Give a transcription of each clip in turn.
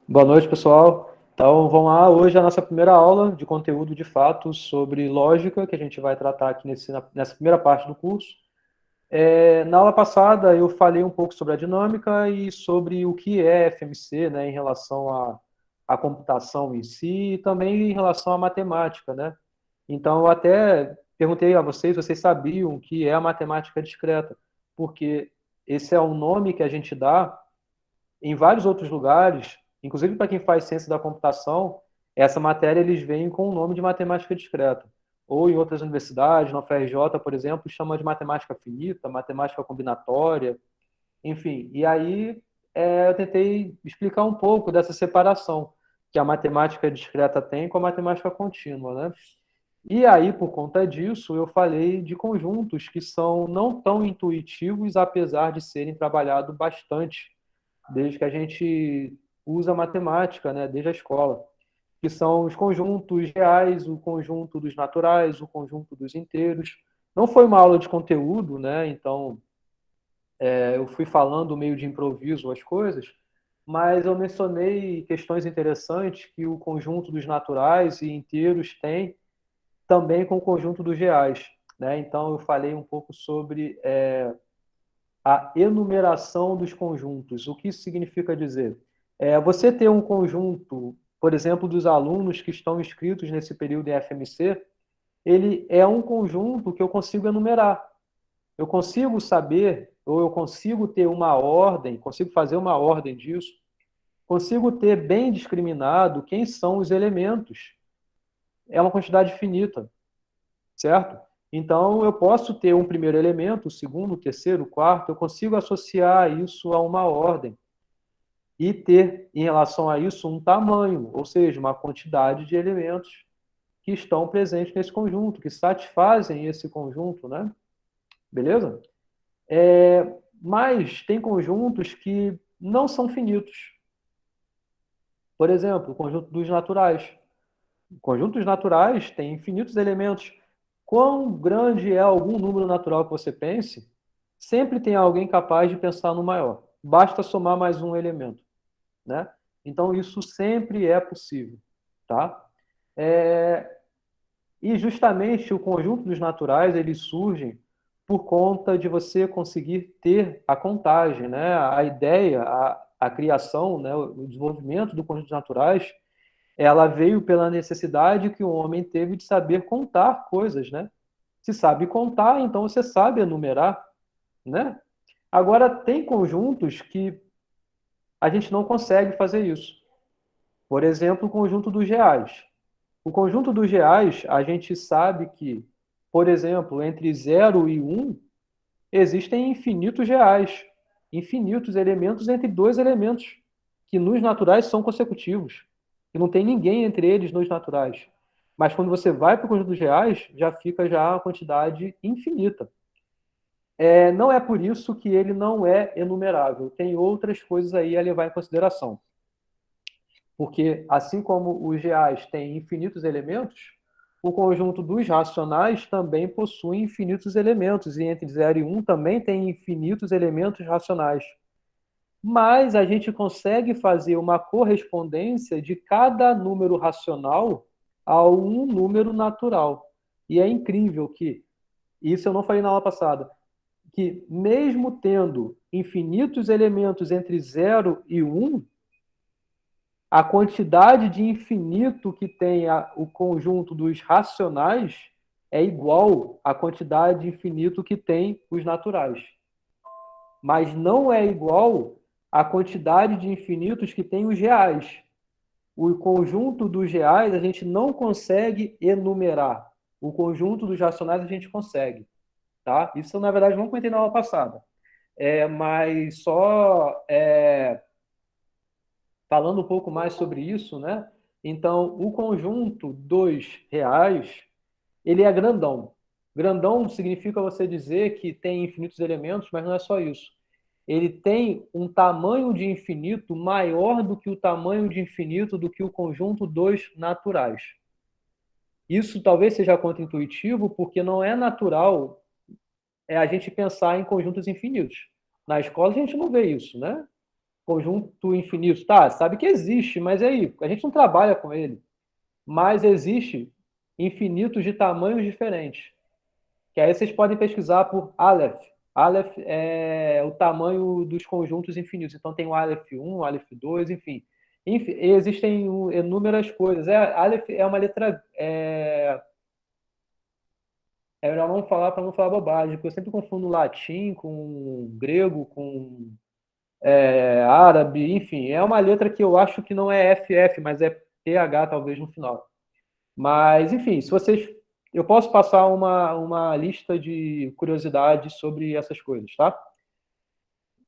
Boa noite, pessoal. Então, vamos lá. Hoje é a nossa primeira aula de conteúdo de fato sobre lógica, que a gente vai tratar aqui nessa primeira parte do curso. Na aula passada, eu falei um pouco sobre a dinâmica e sobre o que é FMC, né, em relação à computação em si e também em relação à matemática, né? Então, eu até perguntei a vocês sabiam o que é a matemática discreta, porque esse é um nome que a gente dá em vários outros lugares, inclusive para quem faz ciência da computação, essa matéria eles veem com o nome de matemática discreta. Ou em outras universidades, na UFRJ, por exemplo, chama de matemática finita, matemática combinatória, enfim. E aí eu tentei explicar um pouco dessa separação que a matemática discreta tem com a matemática contínua, né? E aí, por conta disso, eu falei de conjuntos que são não tão intuitivos, apesar de serem trabalhados bastante desde que a gente usa matemática, né, desde a escola, que são os conjuntos reais, o conjunto dos naturais, o conjunto dos inteiros. Não foi uma aula de conteúdo, né, então eu fui falando meio de improviso as coisas, mas eu mencionei questões interessantes que o conjunto dos naturais e inteiros tem também com o conjunto dos reais, né? Então eu falei um pouco sobre a enumeração dos conjuntos. O que isso significa dizer? Você ter um conjunto, por exemplo, dos alunos que estão inscritos nesse período em FMC, ele é um conjunto que eu consigo enumerar. Eu consigo saber, ou eu consigo ter uma ordem, consigo fazer uma ordem disso, consigo ter bem discriminado quem são os elementos. É uma quantidade finita, certo? Então, eu posso ter um primeiro elemento, o segundo, o terceiro, o quarto, eu consigo associar isso a uma ordem e ter, em relação a isso, um tamanho, ou seja, uma quantidade de elementos que estão presentes nesse conjunto, que satisfazem esse conjunto, né? Beleza? Mas tem conjuntos que não são finitos. Por exemplo, o conjunto dos naturais. Conjuntos naturais têm infinitos elementos. Quão grande é algum número natural que você pense, sempre tem alguém capaz de pensar no maior. Basta somar mais um elemento, né? Então, isso sempre é possível, tá? E justamente o conjunto dos naturais, eles surgem por conta de você conseguir ter a contagem, né? A ideia, a criação, né? O desenvolvimento do conjunto dos naturais, ela veio pela necessidade que o homem teve de saber contar coisas, né? Se sabe contar, então você sabe enumerar, né? Agora, tem conjuntos que a gente não consegue fazer isso. Por exemplo, o conjunto dos reais. O conjunto dos reais, a gente sabe que, por exemplo, entre 0 e 1, existem infinitos reais, infinitos elementos entre dois elementos, que nos naturais são consecutivos. E não tem ninguém entre eles nos naturais. Mas quando você vai para o conjunto dos reais, já fica já uma quantidade infinita. Não é por isso que ele não é enumerável. Tem outras coisas aí a levar em consideração. Porque, assim como os reais têm infinitos elementos, o conjunto dos racionais também possui infinitos elementos, e entre 0 e 1 também tem infinitos elementos racionais. Mas a gente consegue fazer uma correspondência de cada número racional a um número natural. E é incrível que, isso eu não falei na aula passada, que mesmo tendo infinitos elementos entre 0 e 1, a quantidade de infinito que tem o conjunto dos racionais é igual à quantidade de infinito que tem os naturais. Mas não é igual à quantidade de infinitos que tem os reais. O conjunto dos reais a gente não consegue enumerar. O conjunto dos racionais a gente consegue. Tá? Isso, na verdade, não comentei na aula passada. Mas só falando um pouco mais sobre isso, né? Então, o conjunto dos reais, ele é grandão. Grandão significa você dizer que tem infinitos elementos, mas não é só isso. Ele tem um tamanho de infinito maior do que o tamanho de infinito do que o conjunto dos naturais. Isso talvez seja contra-intuitivo, porque não é natural a gente pensar em conjuntos infinitos. Na escola a gente não vê isso, né? conjunto infinito. Tá, sabe que existe, mas aí, a gente não trabalha com ele. Mas existe infinitos de tamanhos diferentes. Que aí vocês podem pesquisar por Aleph. Aleph é o tamanho dos conjuntos infinitos. Então tem o Aleph 1, Aleph 2, enfim. Existem inúmeras coisas. Aleph é uma letra. É melhor não falar para não falar bobagem, porque eu sempre confundo latim com grego, com árabe, enfim. É uma letra que eu acho que não é FF, mas é TH talvez no final. Mas, enfim, se vocês. Eu posso passar uma lista de curiosidades sobre essas coisas, tá?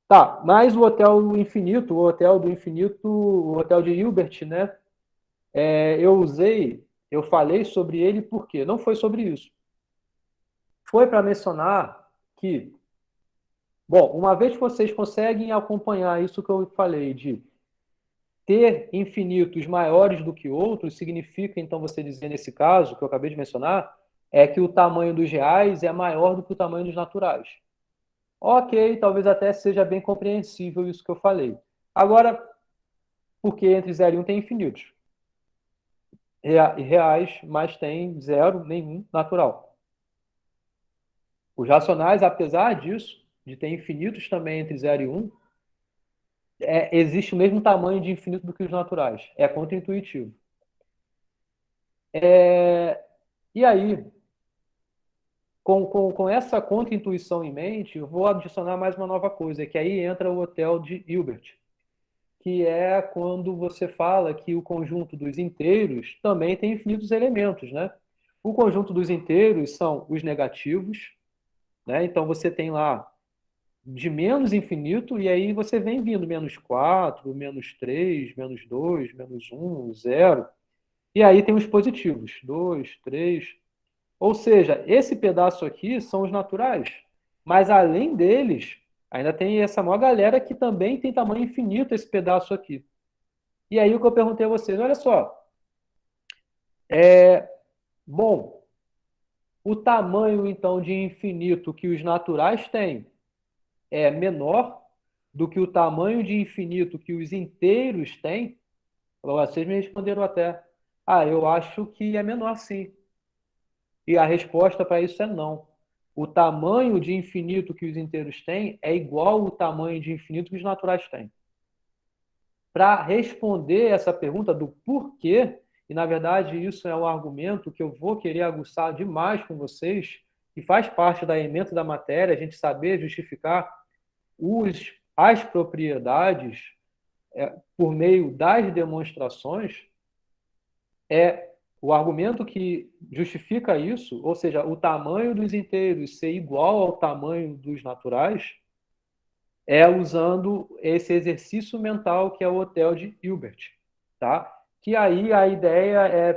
Tá, mas o Hotel Infinito, o Hotel do Infinito, o Hotel de Hilbert, né? Eu falei sobre ele porque não foi sobre isso. Foi para mencionar que, bom, uma vez que vocês conseguem acompanhar isso que eu falei de ter infinitos maiores do que outros, significa, então, você dizer nesse caso, que eu acabei de mencionar, é que o tamanho dos reais é maior do que o tamanho dos naturais. Ok, talvez até seja bem compreensível isso que eu falei. Agora, porque entre 0 e 1 tem infinitos reais, mas tem zero, nenhum natural. Os racionais, apesar disso, de ter infinitos também entre 0 e 1, existe o mesmo tamanho de infinito do que os naturais. É contraintuitivo. E aí, com essa contraintuição em mente, eu vou adicionar mais uma nova coisa, que aí entra o Hotel de Hilbert, que é quando você fala que o conjunto dos inteiros também tem infinitos elementos, né? O conjunto dos inteiros são os negativos, né? Então você tem lá de menos infinito, e aí você vem vindo menos 4, menos 3, menos 2, menos 1, 0. E aí tem os positivos, 2, 3. Ou seja, esse pedaço aqui são os naturais. Mas além deles, ainda tem essa maior galera que também tem tamanho infinito, esse pedaço aqui. E aí o que eu perguntei a vocês, olha só. Bom, o tamanho então de infinito que os naturais têm é menor do que o tamanho de infinito que os inteiros têm? Vocês me responderam até. Ah, eu acho que é menor sim. E a resposta para isso é não. O tamanho de infinito que os inteiros têm é igual ao tamanho de infinito que os naturais têm. Para responder essa pergunta do porquê, e na verdade isso é um argumento que eu vou querer aguçar demais com vocês, que faz parte da ementa da matéria, a gente saber justificar as propriedades por meio das demonstrações, o argumento que justifica isso, ou seja, o tamanho dos inteiros ser igual ao tamanho dos naturais, é usando esse exercício mental que é o Hotel de Hilbert, tá? Que aí a ideia é,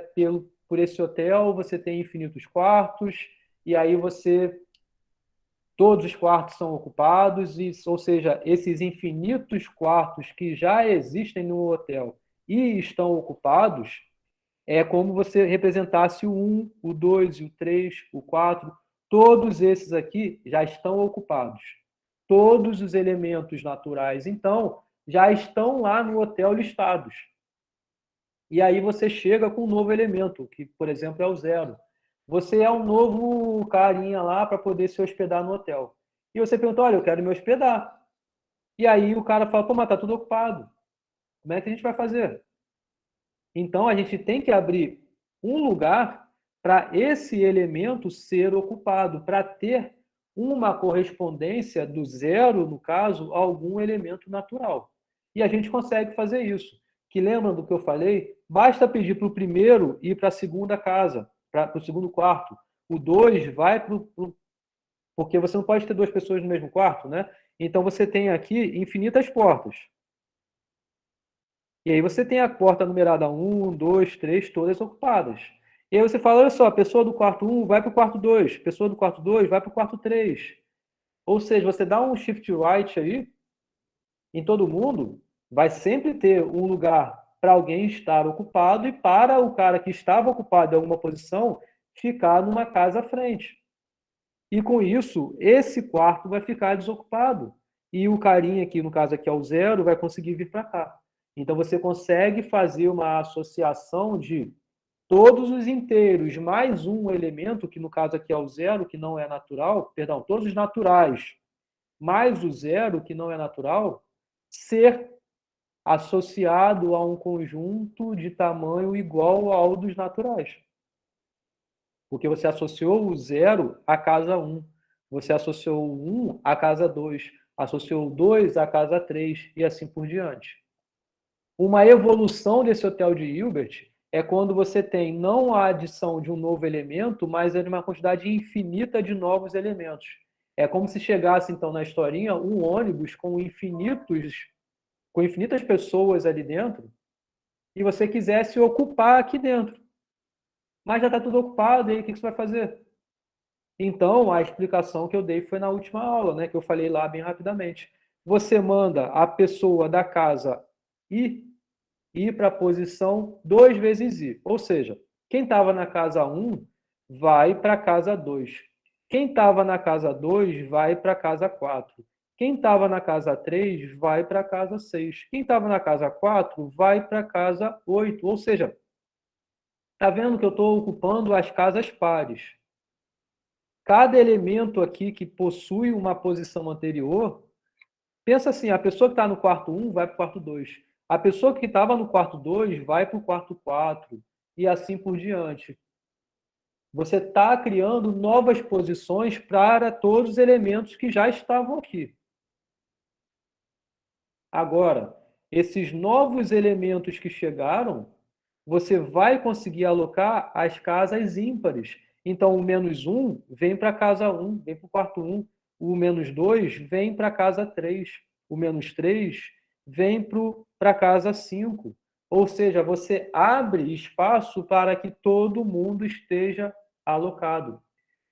por esse hotel, você tem infinitos quartos, e aí todos os quartos são ocupados, ou seja, esses infinitos quartos que já existem no hotel e estão ocupados, é como você representasse o 1, o 2, o 3, o 4. Todos esses aqui já estão ocupados. Todos os elementos naturais, então, já estão lá no hotel listados. E aí você chega com um novo elemento, que, por exemplo, é o 0. Você é um novo carinha lá para poder se hospedar no hotel. E você pergunta, olha, eu quero me hospedar. E aí o cara fala, pô, mas tá tudo ocupado. Como é que a gente vai fazer? Então, a gente tem que abrir um lugar para esse elemento ser ocupado, para ter uma correspondência do 0, no caso, a algum elemento natural. E a gente consegue fazer isso. Que lembram do que eu falei? Basta pedir para o primeiro ir para a segunda casa, para o segundo quarto. O 2 vai para o. Porque você não pode ter duas pessoas no mesmo quarto, né? Então você tem aqui infinitas portas. E aí você tem a porta numerada 1, 2, 3, todas ocupadas. E aí você fala, olha só, a pessoa do quarto 1 vai para o quarto 2, pessoa do quarto 2 vai para o quarto 3. Ou seja, você dá um shift right aí em todo mundo, vai sempre ter um lugar para alguém estar ocupado e para o cara que estava ocupado em alguma posição ficar numa casa à frente. E com isso, esse quarto vai ficar desocupado. e o carinha aqui, no caso aqui é o zero, vai conseguir vir para cá. Então, você consegue fazer uma associação de todos os inteiros mais um elemento, que no caso aqui é o zero, que não é natural, perdão, todos os naturais mais o zero, que não é natural, ser associado a um conjunto de tamanho igual ao dos naturais. Porque você associou o zero à casa 1, você associou o 1 à casa 2, associou o 2 à casa 3 e assim por diante. Uma evolução desse hotel de Hilbert é quando você tem não a adição de um novo elemento, mas uma quantidade infinita de novos elementos. É como se chegasse, então, na historinha, um ônibus com infinitas pessoas ali dentro, e você quisesse ocupar aqui dentro. Mas já está tudo ocupado, e aí o que você vai fazer? Então, a explicação que eu dei foi na última aula, né, que eu falei lá bem rapidamente. Você manda a pessoa da casa ir para a posição 2 vezes I. Ou seja, quem estava na casa 1 vai para a casa 2. Quem estava na casa 2 vai para a casa 4. Quem estava na casa 3 vai para a casa 6. Quem estava na casa 4 vai para a casa 8. Ou seja, está vendo que eu estou ocupando as casas pares. Cada elemento aqui que possui uma posição anterior, pensa assim, a pessoa que está no quarto 1 vai para o quarto 2. A pessoa que estava no quarto 2 vai para o quarto 4. E assim por diante. Você está criando novas posições para todos os elementos que já estavam aqui. Agora, esses novos elementos que chegaram, você vai conseguir alocar as casas ímpares. Então, o menos 1 vem para a casa 1, vem para o quarto 1. O menos 2 vem para a casa 3. O menos 3 vem para a casa 5. Ou seja, você abre espaço para que todo mundo esteja alocado.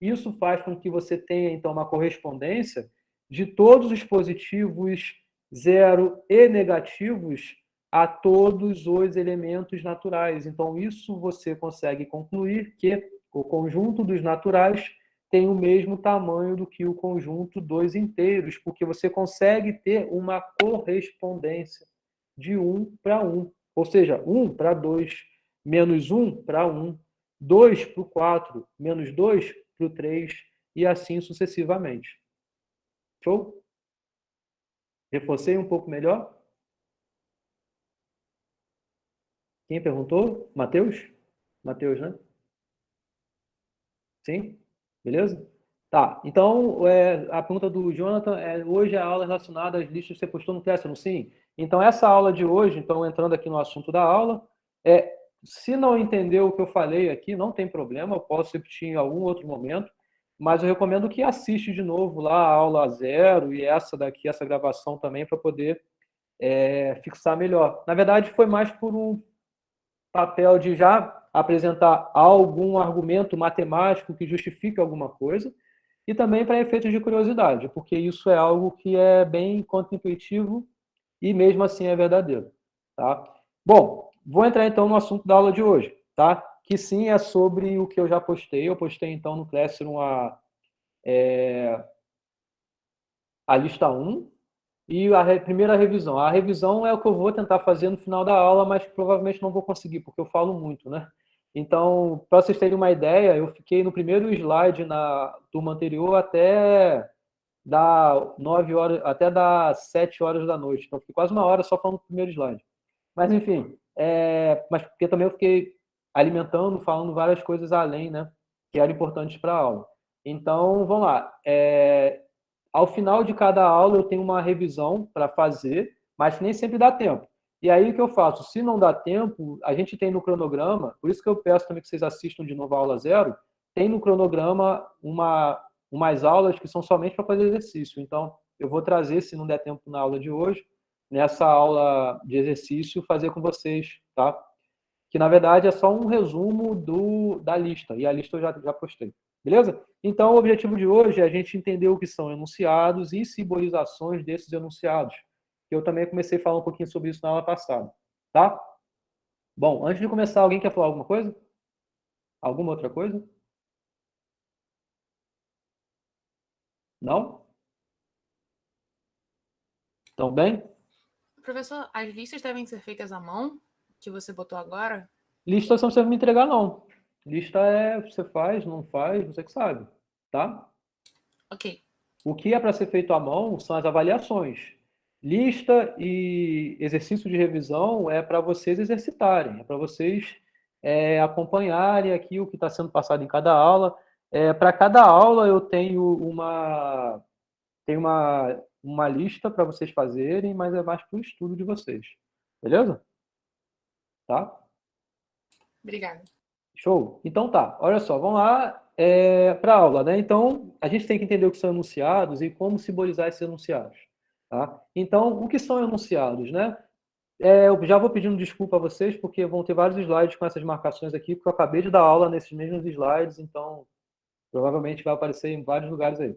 Isso faz com que você tenha, então, uma correspondência de todos os positivos, zero e negativos a todos os elementos naturais. Então, isso você consegue concluir que o conjunto dos naturais tem o mesmo tamanho do que o conjunto dos inteiros, porque você consegue ter uma correspondência de 1 para 1. Ou seja, 1 para 2, menos 1 para 1, 2 para o 4, menos 2 para o 3, e assim sucessivamente. Show? Reforcei um pouco melhor? Quem perguntou? Matheus? Matheus, né? Sim? Beleza? Tá, então a pergunta do Jonathan é: hoje a aula relacionada às listas que você postou no Classroom? Sim. Então, essa aula de hoje, então entrando aqui no assunto da aula, se não entendeu o que eu falei aqui, não tem problema, eu posso repetir em algum outro momento, mas eu recomendo que assiste de novo lá a aula zero e essa daqui, essa gravação também, para poder fixar melhor. Na verdade, foi mais por um papel de já apresentar algum argumento matemático que justifique alguma coisa, e também para efeitos de curiosidade, porque isso é algo que é bem contraintuitivo e mesmo assim é verdadeiro. Tá? Bom, vou entrar então no assunto da aula de hoje, tá? Que sim é sobre o que eu já postei. Eu postei então no Classroom a lista 1 e a primeira revisão. A revisão é o que eu vou tentar fazer no final da aula, mas provavelmente não vou conseguir, porque eu falo muito, né? Então, para vocês terem uma ideia, eu fiquei no primeiro slide na turma anterior até dar 9 horas, até dar 7 horas da noite. Então, fiquei quase uma hora só falando do primeiro slide. Mas, enfim, mas porque também eu fiquei alimentando, falando várias coisas além, né? Que eram importantes para a aula. Então, vamos lá. Ao final de cada aula eu tenho uma revisão para fazer, mas nem sempre dá tempo. E aí o que eu faço? Se não dá tempo, a gente tem no cronograma, por isso que eu peço também que vocês assistam de novo a aula zero, tem no cronograma umas aulas que são somente para fazer exercício. Então, eu vou trazer, se não der tempo na aula de hoje, nessa aula de exercício, fazer com vocês, tá? Que na verdade é só um resumo da lista, e a lista eu já postei. Beleza? Então, o objetivo de hoje é a gente entender o que são enunciados e simbolizações desses enunciados. Eu também comecei a falar um pouquinho sobre isso na aula passada. Tá? Bom, antes de começar, alguém quer falar alguma coisa? Alguma outra coisa? Não? Estão bem? Professor, as listas devem ser feitas à mão, que você botou agora? Lista você não precisa me entregar, não. Lista é você faz, não faz, você que sabe, tá? Ok. O que é para ser feito à mão são as avaliações. Lista e exercício de revisão é para vocês exercitarem, é para vocês acompanharem aqui o que está sendo passado em cada aula. Para cada aula eu tenho uma lista para vocês fazerem, mas é mais para o estudo de vocês. Beleza? Tá? Obrigada. Show. Então tá, olha só, vamos lá para a aula, né? Então, a gente tem que entender o que são enunciados e como simbolizar esses enunciados, tá? Então, o que são enunciados, né? Eu já vou pedindo desculpa a vocês, porque vão ter vários slides com essas marcações aqui, porque eu acabei de dar aula nesses mesmos slides, então provavelmente vai aparecer em vários lugares aí.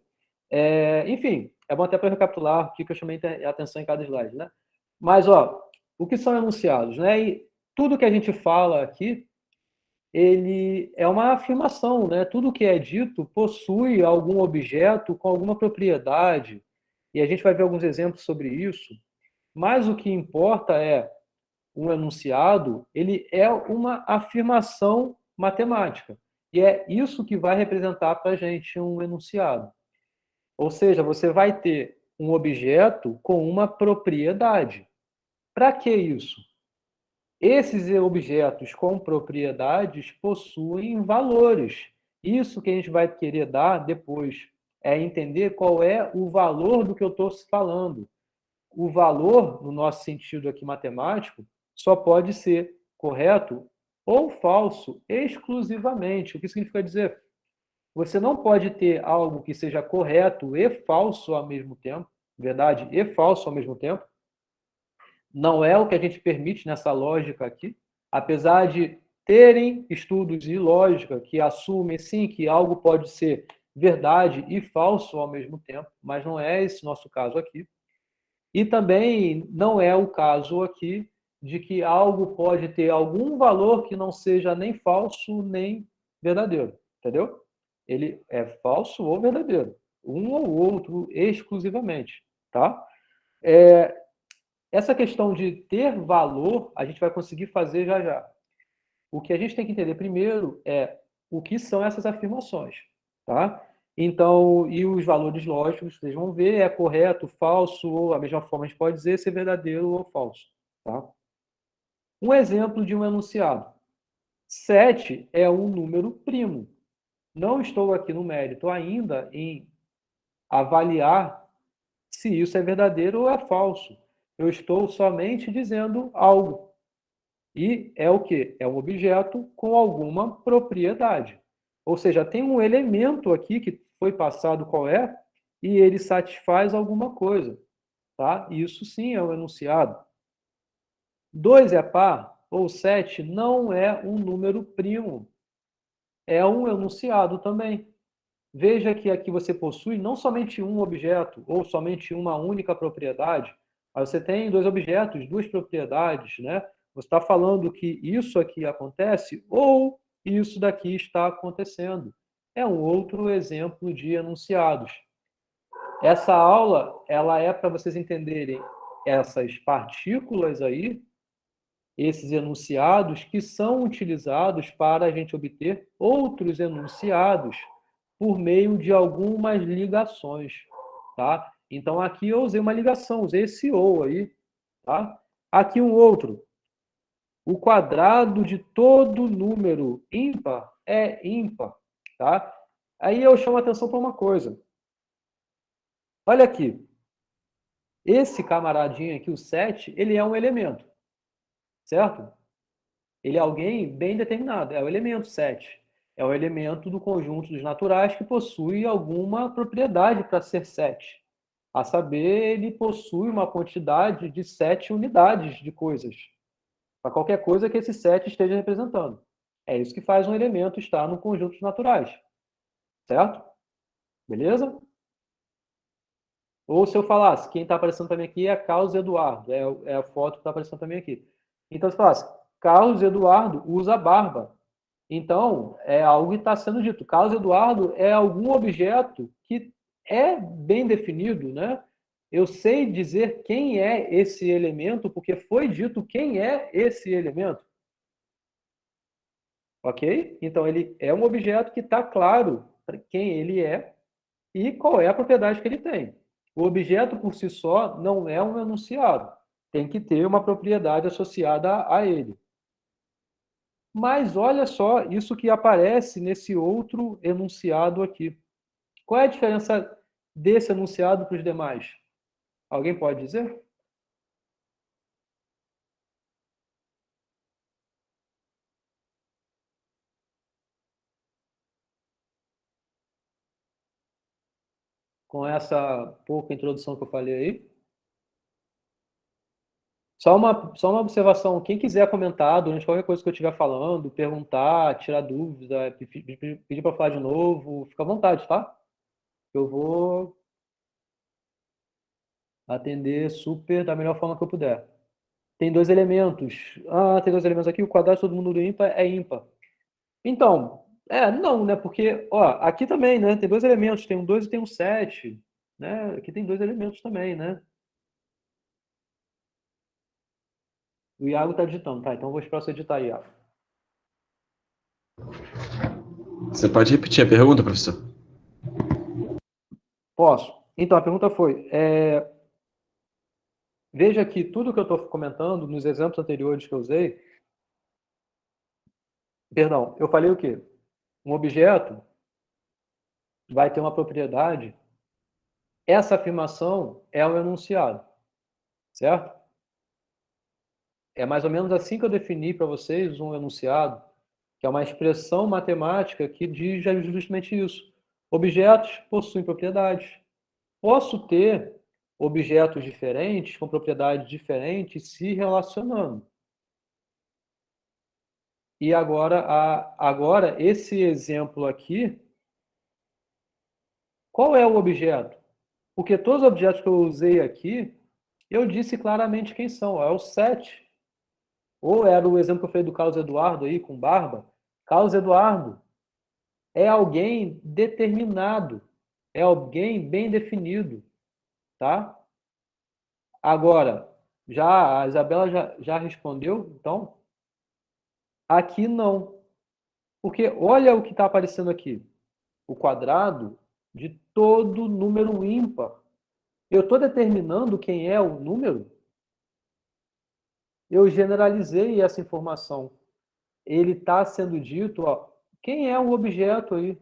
Enfim, é bom até para recapitular o que eu chamei a atenção em cada slide, né? Mas, ó, o que são enunciados, né? E tudo que a gente fala aqui ele é uma afirmação, né? Tudo que é dito possui algum objeto com alguma propriedade, e a gente vai ver alguns exemplos sobre isso, mas o que importa é um enunciado, ele é uma afirmação matemática, e é isso que vai representar para a gente um enunciado. Ou seja, você vai ter um objeto com uma propriedade. Para que isso? Esses objetos com propriedades possuem valores. Isso que a gente vai querer dar depois é entender qual é o valor do que eu estou falando. O valor, no nosso sentido aqui matemático, só pode ser correto ou falso exclusivamente. O que significa dizer? Você não pode ter algo que seja correto e falso ao mesmo tempo, verdade e falso ao mesmo tempo, não é o que a gente permite nessa lógica aqui, apesar de terem estudos de lógica que assumem sim que algo pode ser verdade e falso ao mesmo tempo, mas não é esse nosso caso aqui. E também não é o caso aqui de que algo pode ter algum valor que não seja nem falso nem verdadeiro, entendeu? Ele é falso ou verdadeiro, um ou outro exclusivamente, tá? Essa questão de ter valor, a gente vai conseguir fazer já já. O que a gente tem que entender primeiro é o que são essas afirmações, tá? Então, e os valores lógicos, vocês vão ver, é correto, falso, ou a mesma forma a gente pode dizer ser verdadeiro ou falso, tá? Um exemplo de um enunciado. 7 é um número primo. Não estou aqui no mérito ainda em avaliar se isso é verdadeiro ou é falso. Eu estou somente dizendo algo. E é o quê? É um objeto com alguma propriedade. Ou seja, tem um elemento aqui que foi passado qual é, e ele satisfaz alguma coisa. Tá? Isso sim é um enunciado. 2 é par, ou 7 não é um número primo. É um enunciado também. Veja que aqui você possui não somente um objeto ou somente uma única propriedade, mas você tem dois objetos, duas propriedades, né? Você está falando que isso aqui acontece ou isso daqui está acontecendo. É um outro exemplo de enunciados. Essa aula, ela é para vocês entenderem essas partículas aí, esses enunciados que são utilizados para a gente obter outros enunciados por meio de algumas ligações, tá? Então aqui eu usei uma ligação, usei esse ou aí, tá? Aqui um outro. O quadrado de todo número ímpar é ímpar, tá? Aí eu chamo a atenção para uma coisa. Olha aqui. Esse camaradinho aqui, o 7, ele é um elemento, certo? Ele é alguém bem determinado, é o elemento 7. É o elemento do conjunto dos naturais que possui alguma propriedade para ser 7. A saber, ele possui uma quantidade de 7 unidades de coisas, para qualquer coisa que esse 7 esteja representando. É isso que faz um elemento estar no conjunto dos naturais. Certo? Beleza? Ou se eu falasse, quem está aparecendo também aqui é Carlos Eduardo, é a foto que está aparecendo também aqui. Então, se falasse, Carlos Eduardo usa barba. Então, é algo que está sendo dito. Carlos Eduardo é algum objeto que é bem definido, né? Eu sei dizer quem é esse elemento, porque foi dito quem é esse elemento. Ok? Então, ele é um objeto que está claro quem ele é e qual é a propriedade que ele tem. O objeto por si só não é um enunciado. Tem que ter uma propriedade associada a ele. Mas olha só isso que aparece nesse outro enunciado aqui. Qual é a diferença desse enunciado para os demais? Alguém pode dizer? Com essa pouca introdução que eu falei aí? Só uma observação. Quem quiser comentar durante qualquer coisa que eu estiver falando, perguntar, tirar dúvida, pedir para falar de novo, fica à vontade, tá? Eu vou atender super da melhor forma que eu puder. Tem dois elementos. Ah, tem dois elementos aqui. O quadrado de todo mundo do ímpar é ímpar. Então, não, né? Porque, ó, aqui também, né? Tem dois elementos. Tem um 2 e tem um 7, né? Aqui tem dois elementos também, né? O Iago tá digitando, tá? Então eu vou esperar você editar aí, Iago. Você pode repetir a pergunta, professor? Posso. Então, a pergunta foi: veja que tudo que eu estou comentando nos exemplos anteriores que eu usei, perdão, eu falei o quê? Um objeto vai ter uma propriedade. Essa afirmação é um enunciado, certo? É mais ou menos assim que eu defini para vocês um enunciado, que é uma expressão matemática que diz justamente isso. Objetos possuem propriedades. Posso ter objetos diferentes, com propriedades diferentes, se relacionando. E agora esse exemplo aqui, qual é o objeto? Porque todos os objetos que eu usei aqui, eu disse claramente quem são. É o 7. Ou era o exemplo que eu falei do Carlos Eduardo aí, com barba. Carlos Eduardo é alguém determinado. É alguém bem definido. Tá? Agora, a Isabela já respondeu, então? Aqui não. Porque olha o que está aparecendo aqui. O quadrado de todo número ímpar. Eu estou determinando quem é o número? Eu generalizei essa informação. Ele está sendo dito, ó, quem é o objeto aí?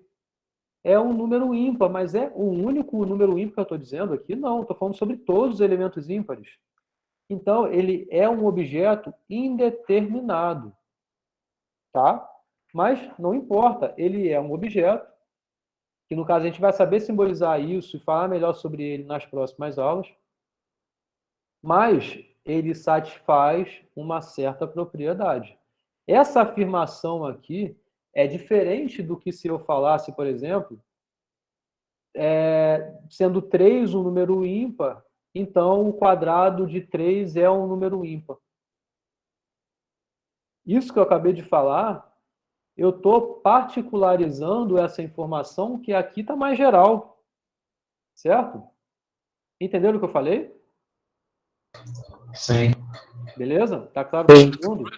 É um número ímpar, mas é o único número ímpar que eu estou dizendo aqui? Não, estou falando sobre todos os elementos ímpares. Então, ele é um objeto indeterminado, tá? Mas não importa, ele é um objeto, que no caso a gente vai saber simbolizar isso e falar melhor sobre ele nas próximas aulas, mas ele satisfaz uma certa propriedade. Essa afirmação aqui é diferente do que se eu falasse, por exemplo, sendo 3 um número ímpar, então o quadrado de 3 é um número ímpar. Isso que eu acabei de falar, eu estou particularizando essa informação que aqui está mais geral, certo? Entenderam o que eu falei? Sim. Beleza? Tá claro para todo mundo?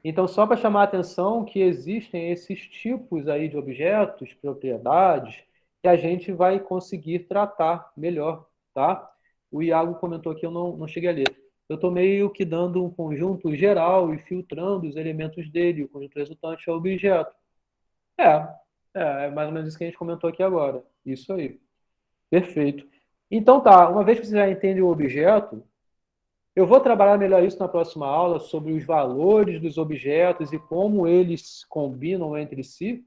Então, só para chamar a atenção que existem esses tipos aí de objetos, propriedades, que a gente vai conseguir tratar melhor, tá? O Iago comentou aqui, eu não cheguei a ler. Eu estou meio que dando um conjunto geral e filtrando os elementos dele. O conjunto resultante é o objeto. É, é mais ou menos isso que a gente comentou aqui agora. Isso aí. Perfeito. Então tá, uma vez que você já entende o objeto, eu vou trabalhar melhor isso na próxima aula, sobre os valores dos objetos e como eles combinam entre si.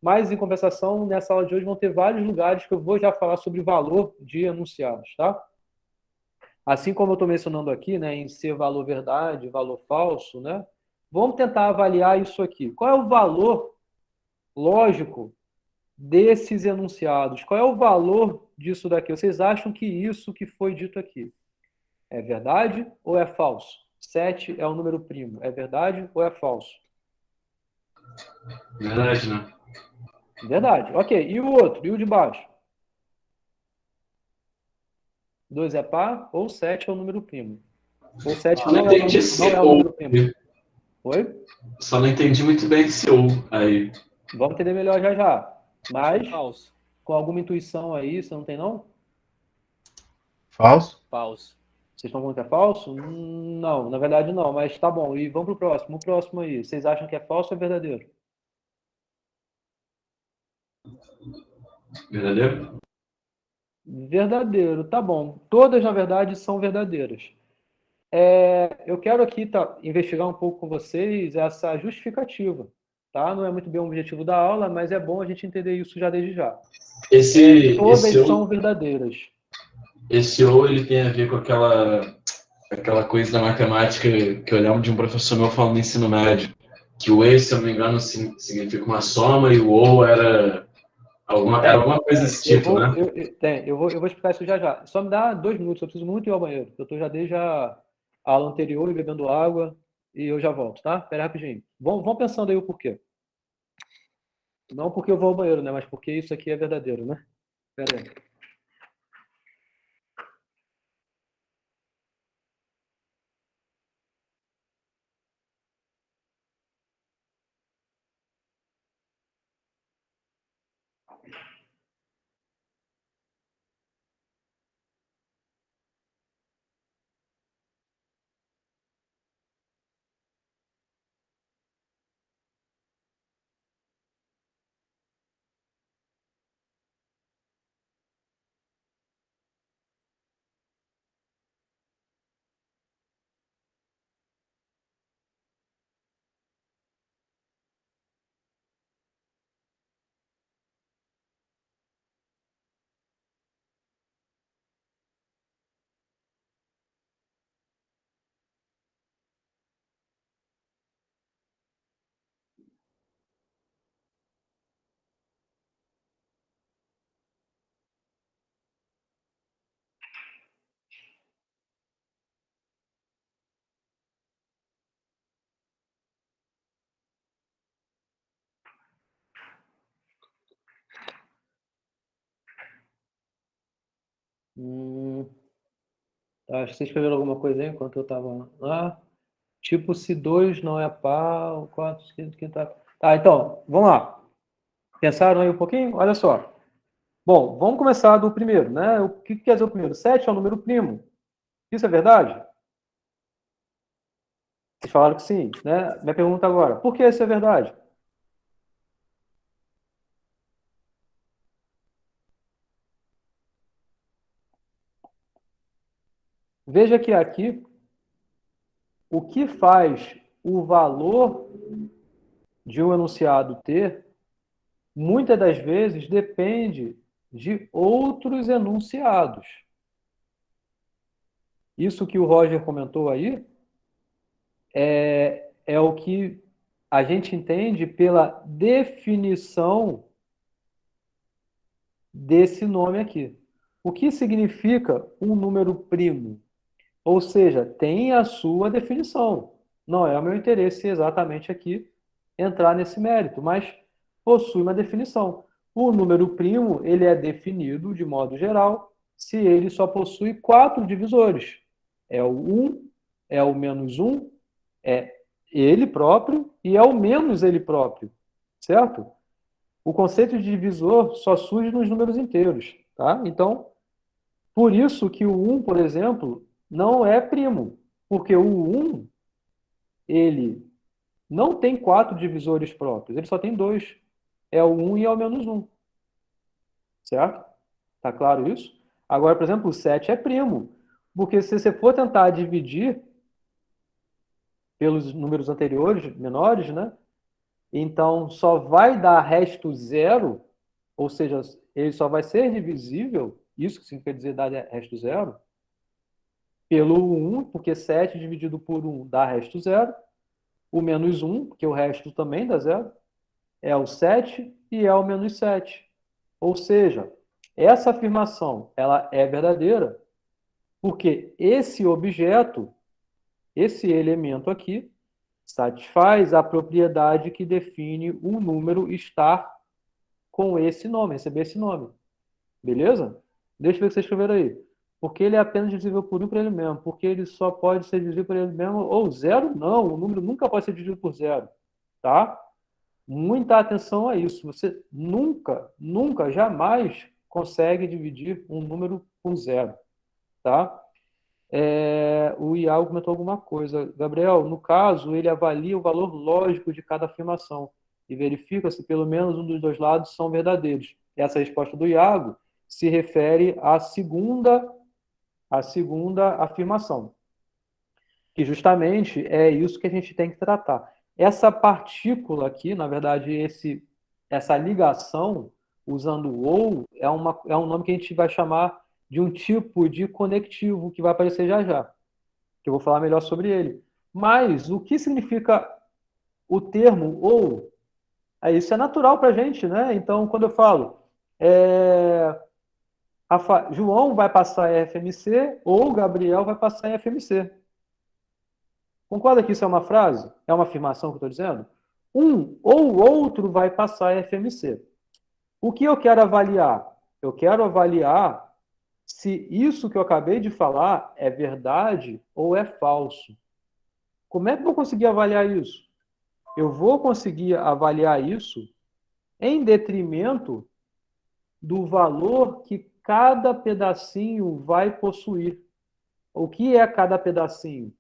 Mas, em compensação, nessa aula de hoje vão ter vários lugares que eu vou já falar sobre valor de enunciados, tá? Assim como eu estou mencionando aqui, né, em ser valor verdade, valor falso, né? Vamos tentar avaliar isso aqui. Qual é o valor lógico desses enunciados? Qual é o valor disso daqui? Vocês acham que isso que foi dito aqui é verdade ou é falso? 7 é um número primo. É verdade ou é falso? Verdade, né? Verdade. Ok. E o outro? E o de baixo? 2 é par, ou 7 é o número primo. Ou 7 Só não não é entendi não esse é o ou. número primo. Oi? Só não entendi muito bem esse ou aí. Vamos entender melhor já já. Mas, Falso. com alguma intuição aí, você não tem não? Falso? Falso. Vocês estão falando que é falso? Não, na verdade não, mas tá bom. E vamos pro próximo. O próximo aí. Vocês acham que é falso ou é verdadeiro? Verdadeiro? Verdadeiro, tá bom. Todas, na verdade, são verdadeiras. Eu quero aqui investigar um pouco com vocês essa justificativa, tá? Não é muito bem o objetivo da aula, mas é bom a gente entender isso já desde já. Todas são verdadeiras. Esse ou ele tem a ver com aquela coisa da matemática que eu lembro de um professor meu falando no ensino médio, que o e, se eu não me engano, significa uma soma e o ou era alguma coisa desse tipo, né? Eu vou explicar isso já já. Só me dá 2 minutos, eu preciso muito ir ao banheiro. Eu estou já desde a aula anterior e bebendo água e eu já volto, tá? Espera rapidinho. Vão pensando aí o porquê. Não porque eu vou ao banheiro, né? Mas porque isso aqui é verdadeiro, né? Espera aí. Acho que vocês escreveram alguma coisa aí enquanto eu estava lá. Tipo, se 2 não é par, o 4, quinto, tá, então, vamos lá. Pensaram aí um pouquinho? Olha só. Bom, vamos começar do primeiro, né? O que quer dizer o primeiro? 7 é um número primo. Isso é verdade? Vocês falaram que sim, né? Minha pergunta agora, por que isso é verdade? Veja que aqui, o que faz o valor de um enunciado ter, muitas das vezes depende de outros enunciados. Isso que o Roger comentou aí é o que a gente entende pela definição desse nome aqui. O que significa um número primo? Ou seja, tem a sua definição. Não é o meu interesse exatamente aqui entrar nesse mérito, mas possui uma definição. O número primo, ele é definido, de modo geral, se ele só possui 4 divisores. É o 1, é o menos 1, é ele próprio e é o menos ele próprio, certo? O conceito de divisor só surge nos números inteiros, tá? Então, por isso que o 1, por exemplo, não é primo, porque o 1, ele não tem 4 divisores próprios, ele só tem 2. É o 1 e é o menos 1, certo? Tá claro isso? Agora, por exemplo, o 7 é primo, porque se você for tentar dividir pelos números anteriores, menores, né? Então, só vai dar resto zero, ou seja, ele só vai ser divisível, isso que quer dizer dar resto zero, pelo 1, porque 7 dividido por 1 dá resto zero, o menos 1, porque o resto também dá zero, é o 7 e é o menos 7. Ou seja, essa afirmação ela é verdadeira, porque esse objeto, esse elemento aqui, satisfaz a propriedade que define um número estar com esse nome, receber esse nome. Beleza? Deixa eu ver o que vocês escreveram aí. Porque ele é apenas divisível por 1 por ele mesmo. Porque ele só pode ser divisível por ele mesmo. Ou zero, não. O número nunca pode ser dividido por zero. Tá? Muita atenção a isso. Você nunca, nunca, jamais consegue dividir um número por zero. Tá? O Iago comentou alguma coisa. Gabriel, no caso, ele avalia o valor lógico de cada afirmação e verifica se pelo menos um dos dois lados são verdadeiros. Essa resposta do Iago se refere à segunda afirmação, que justamente é isso que a gente tem que tratar. Essa partícula aqui, na verdade, essa ligação, usando o ou, é um nome que a gente vai chamar de um tipo de conectivo, que vai aparecer já já, que eu vou falar melhor sobre ele. Mas o que significa o termo ou? Isso é natural para a gente, né? Então, quando eu falo João vai passar em FMC ou Gabriel vai passar em FMC. Concorda que isso é uma frase? É uma afirmação que eu estou dizendo? Um ou outro vai passar em FMC. O que eu quero avaliar? Eu quero avaliar se isso que eu acabei de falar é verdade ou é falso. Como é que eu vou conseguir avaliar isso? Eu vou conseguir avaliar isso em detrimento do valor que cada pedacinho vai possuir. O que é cada pedacinho?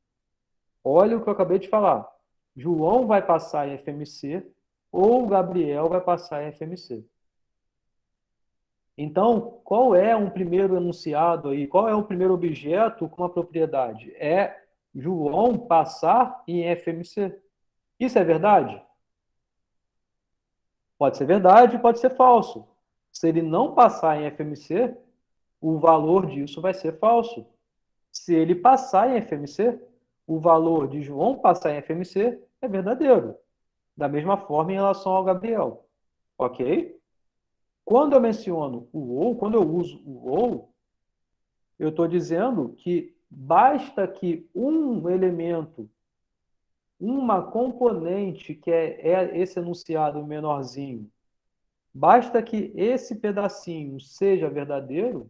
Olha o que eu acabei de falar. João vai passar em FMC ou Gabriel vai passar em FMC. Então, qual é um primeiro enunciado aí? Qual é o primeiro objeto com a propriedade? É João passar em FMC. Isso é verdade? Pode ser verdade, pode ser falso. Se ele não passar em FMC, o valor disso vai ser falso. Se ele passar em FMC, o valor de João passar em FMC é verdadeiro. Da mesma forma em relação ao Gabriel. Ok? Quando eu menciono o ou, quando eu uso o ou, eu estou dizendo que basta que um elemento, uma componente, que é esse enunciado menorzinho, basta que esse pedacinho seja verdadeiro,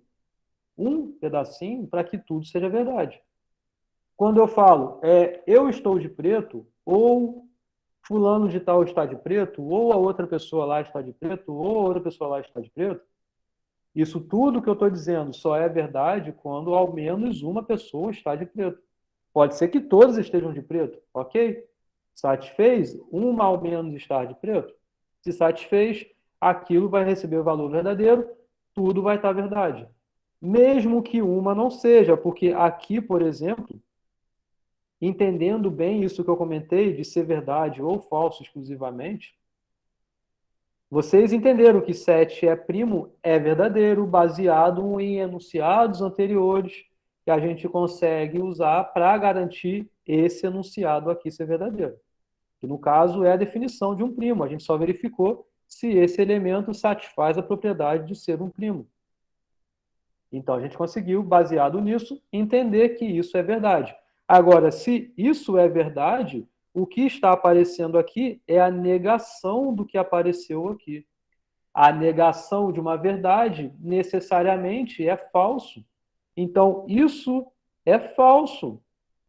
um pedacinho, para que tudo seja verdade. Quando eu falo eu estou de preto, ou fulano de tal está de preto, ou a outra pessoa lá está de preto, ou a outra pessoa lá está de preto, isso tudo que eu estou dizendo só é verdade quando ao menos uma pessoa está de preto. Pode ser que todos estejam de preto, ok? Satisfez? Uma ao menos estar de preto? Se satisfez, aquilo vai receber o valor verdadeiro, tudo vai estar verdade. Mesmo que uma não seja, porque aqui, por exemplo, entendendo bem isso que eu comentei, de ser verdade ou falso exclusivamente, vocês entenderam que 7 é primo, é verdadeiro, baseado em enunciados anteriores que a gente consegue usar para garantir esse enunciado aqui ser verdadeiro. Que no caso é a definição de um primo. A gente só verificou se esse elemento satisfaz a propriedade de ser um primo. Então a gente conseguiu, baseado nisso, entender que isso é verdade. Agora, se isso é verdade, o que está aparecendo aqui é a negação do que apareceu aqui. A negação de uma verdade necessariamente é falso. Então, isso é falso.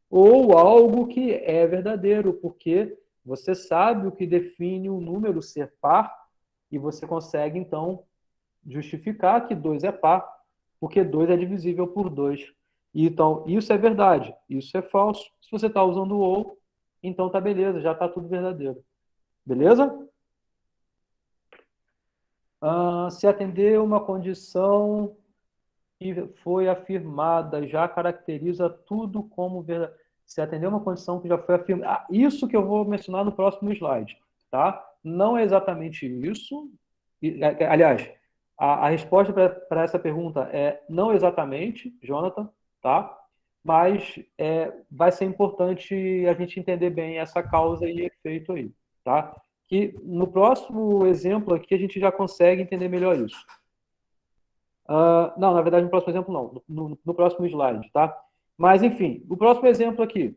Ou algo que é verdadeiro, porque você sabe o que define um número ser par e você consegue, então, justificar que 2 é par, porque 2 é divisível por 2. Então, isso é verdade, isso é falso. Se você está usando o ou, então tá beleza, já está tudo verdadeiro. Beleza? Se atender uma condição que foi afirmada, já caracteriza tudo como verdade. Se atender uma condição que já foi afirmada. Isso que eu vou mencionar no próximo slide, tá? Não é exatamente isso. Aliás, a resposta para essa pergunta é não exatamente, Jonathan, tá? Mas vai ser importante a gente entender bem essa causa e efeito aí, tá? Que no próximo exemplo aqui a gente já consegue entender melhor isso. Não, na verdade, no próximo exemplo não, no próximo slide, tá? Mas, enfim, o próximo exemplo aqui.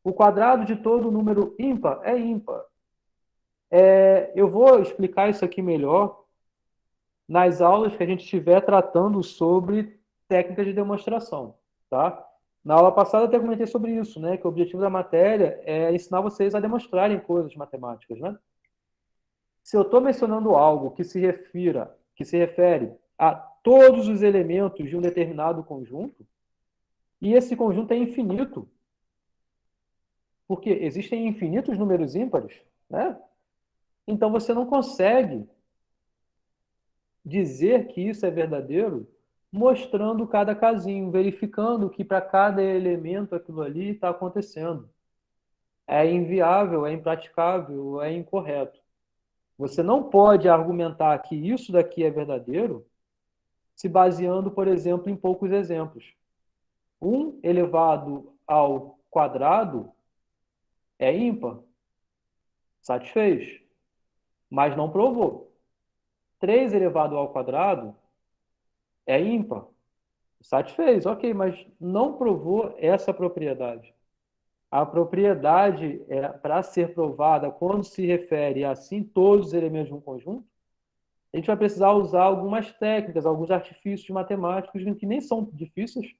O quadrado de todo número ímpar é ímpar. Eu vou explicar isso aqui melhor nas aulas que a gente estiver tratando sobre técnicas de demonstração, tá? Na aula passada eu até comentei sobre isso, né? Que o objetivo da matéria é ensinar vocês a demonstrarem coisas matemáticas, né? Se eu estou mencionando algo que se refere a todos os elementos de um determinado conjunto, e esse conjunto é infinito, porque existem infinitos números ímpares, né? Então você não consegue dizer que isso é verdadeiro mostrando cada casinho, verificando que para cada elemento aquilo ali está acontecendo. É inviável, é impraticável, é incorreto. Você não pode argumentar que isso daqui é verdadeiro se baseando, por exemplo, em poucos exemplos. 1 elevado ao quadrado é ímpar, satisfez, mas não provou. 3 elevado ao quadrado é ímpar, satisfez, ok, mas não provou essa propriedade. A propriedade, para ser provada, quando se refere assim todos os elementos de um conjunto, a gente vai precisar usar algumas técnicas, alguns artifícios matemáticos que nem são difíceis,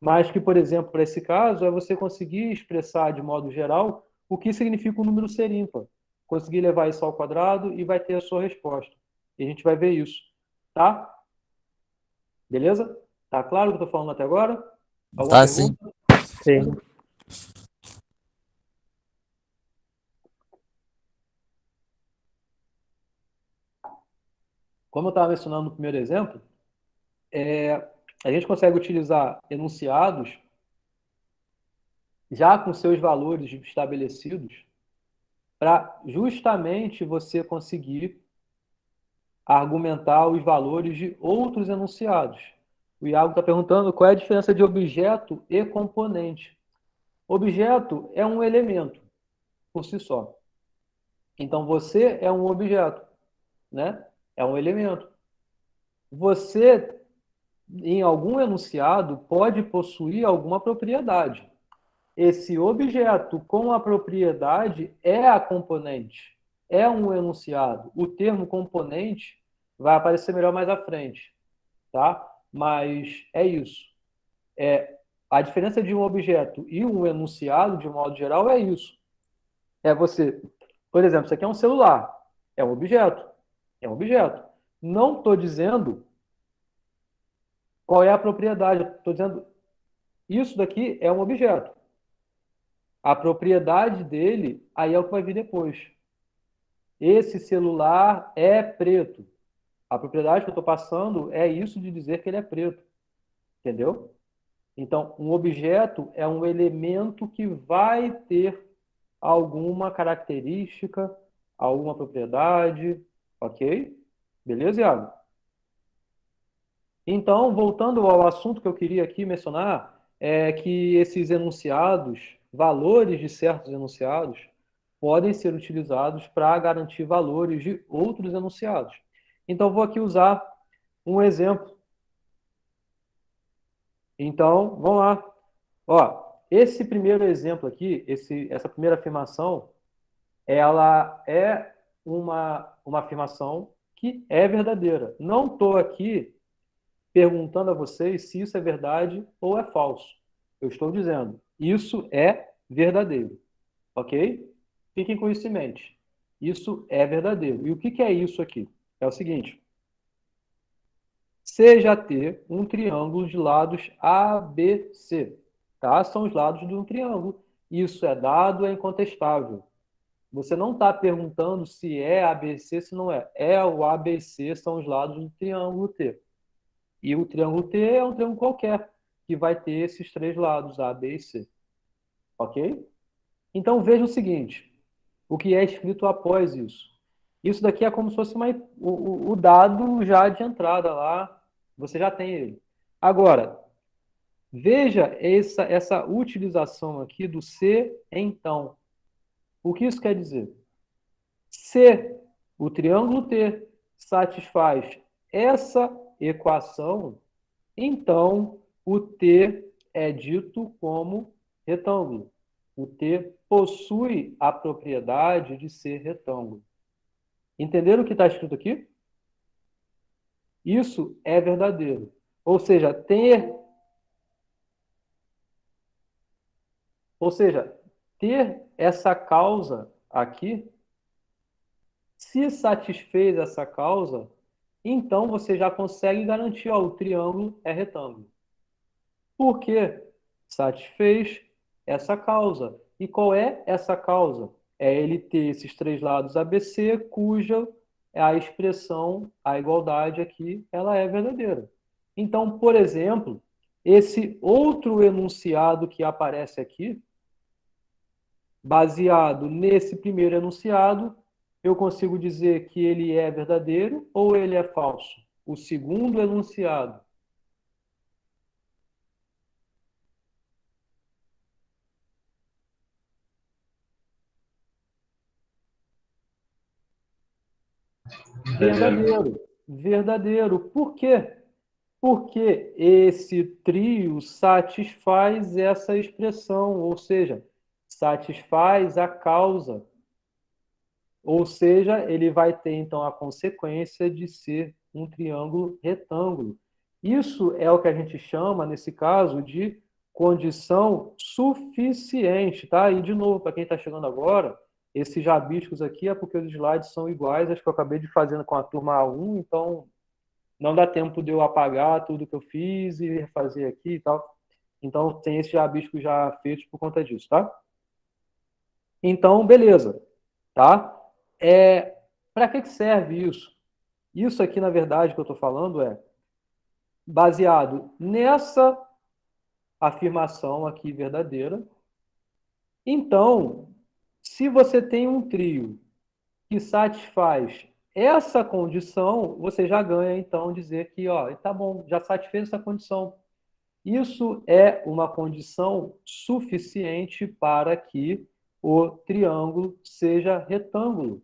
mas que, por exemplo, para esse caso, é você conseguir expressar de modo geral o que significa o número ser ímpar. Conseguir levar isso ao quadrado e vai ter a sua resposta. E a gente vai ver isso, tá? Beleza? Tá claro o que eu estou falando até agora? Alguma Tá, sim. pergunta? Sim. Como eu estava mencionando no primeiro exemplo, a gente consegue utilizar enunciados já com seus valores estabelecidos para justamente você conseguir argumentar os valores de outros enunciados. O Iago está perguntando qual é a diferença de objeto e componente. Objeto é um elemento por si só. Então, você é um objeto, né? É um elemento. Você, em algum enunciado, pode possuir alguma propriedade. Esse objeto com a propriedade é a componente, é um enunciado. O termo componente vai aparecer melhor mais à frente, tá? Mas é isso. A diferença de um objeto e um enunciado, de um modo geral, é isso. É você, por exemplo, isso aqui é um celular, é um objeto, é um objeto. Não estou dizendo qual é a propriedade, estou dizendo isso daqui é um objeto. A propriedade dele, aí é o que vai vir depois. Esse celular é preto. A propriedade que eu estou passando é isso de dizer que ele é preto. Entendeu? Então, um objeto é um elemento que vai ter alguma característica, alguma propriedade, ok? Beleza, Iago? Então, voltando ao assunto que eu queria aqui mencionar, é que esses enunciados, valores de certos enunciados, podem ser utilizados para garantir valores de outros enunciados. Então, vou aqui usar um exemplo. Então, vamos lá. Ó, esse primeiro exemplo aqui, essa primeira afirmação, ela é uma afirmação que é verdadeira. Não estou aqui perguntando a vocês se isso é verdade ou é falso. Eu estou dizendo, isso é verdadeiro. Ok? Fiquem com isso em mente. Isso é verdadeiro. E o que é isso aqui? É o seguinte. Seja T um triângulo de lados ABC. Tá? São os lados de um triângulo. Isso é dado, é incontestável. Você não está perguntando se é ABC, se não é. É o ABC, são os lados do triângulo T. E o triângulo T é um triângulo qualquer, que vai ter esses três lados, A, B e C. Ok? Então veja o seguinte, o que é escrito após isso. Isso daqui é como se fosse o dado já de entrada lá, você já tem ele. Agora, veja essa utilização aqui do se então. O que isso quer dizer? Se o triângulo T satisfaz essa equação, então o T é dito como retângulo. O T possui a propriedade de ser retângulo. Entenderam o que está escrito aqui? Isso é verdadeiro. Ou seja, ter essa causa aqui, se satisfez essa causa, então você já consegue garantir, ó, o triângulo é retângulo. Por quê? Satisfez essa causa. E qual é essa causa? É ele ter esses três lados ABC, cuja a expressão, a igualdade aqui, ela é verdadeira. Então, por exemplo, esse outro enunciado que aparece aqui, baseado nesse primeiro enunciado, eu consigo dizer que ele é verdadeiro ou ele é falso? O segundo enunciado. Verdadeiro. Verdadeiro. Por quê? Porque esse trio satisfaz essa expressão, ou seja, satisfaz a causa. Ou seja, ele vai ter então a consequência de ser um triângulo retângulo. Isso é o que a gente chama, nesse caso, de condição suficiente, tá? E, de novo, para quem está chegando agora, esses rabiscos aqui é porque os slides são iguais, acho que eu acabei de fazer com a turma A1, então não dá tempo de eu apagar tudo que eu fiz e refazer aqui e tal. Então, tem esses rabiscos já feitos por conta disso, tá? Então, beleza, tá? Para que serve isso? Isso aqui, na verdade, que eu estou falando é baseado nessa afirmação aqui verdadeira. Então, se você tem um trio que satisfaz essa condição, você já ganha, então, dizer que, ó, tá bom, já satisfez essa condição. Isso é uma condição suficiente para que o triângulo seja retângulo.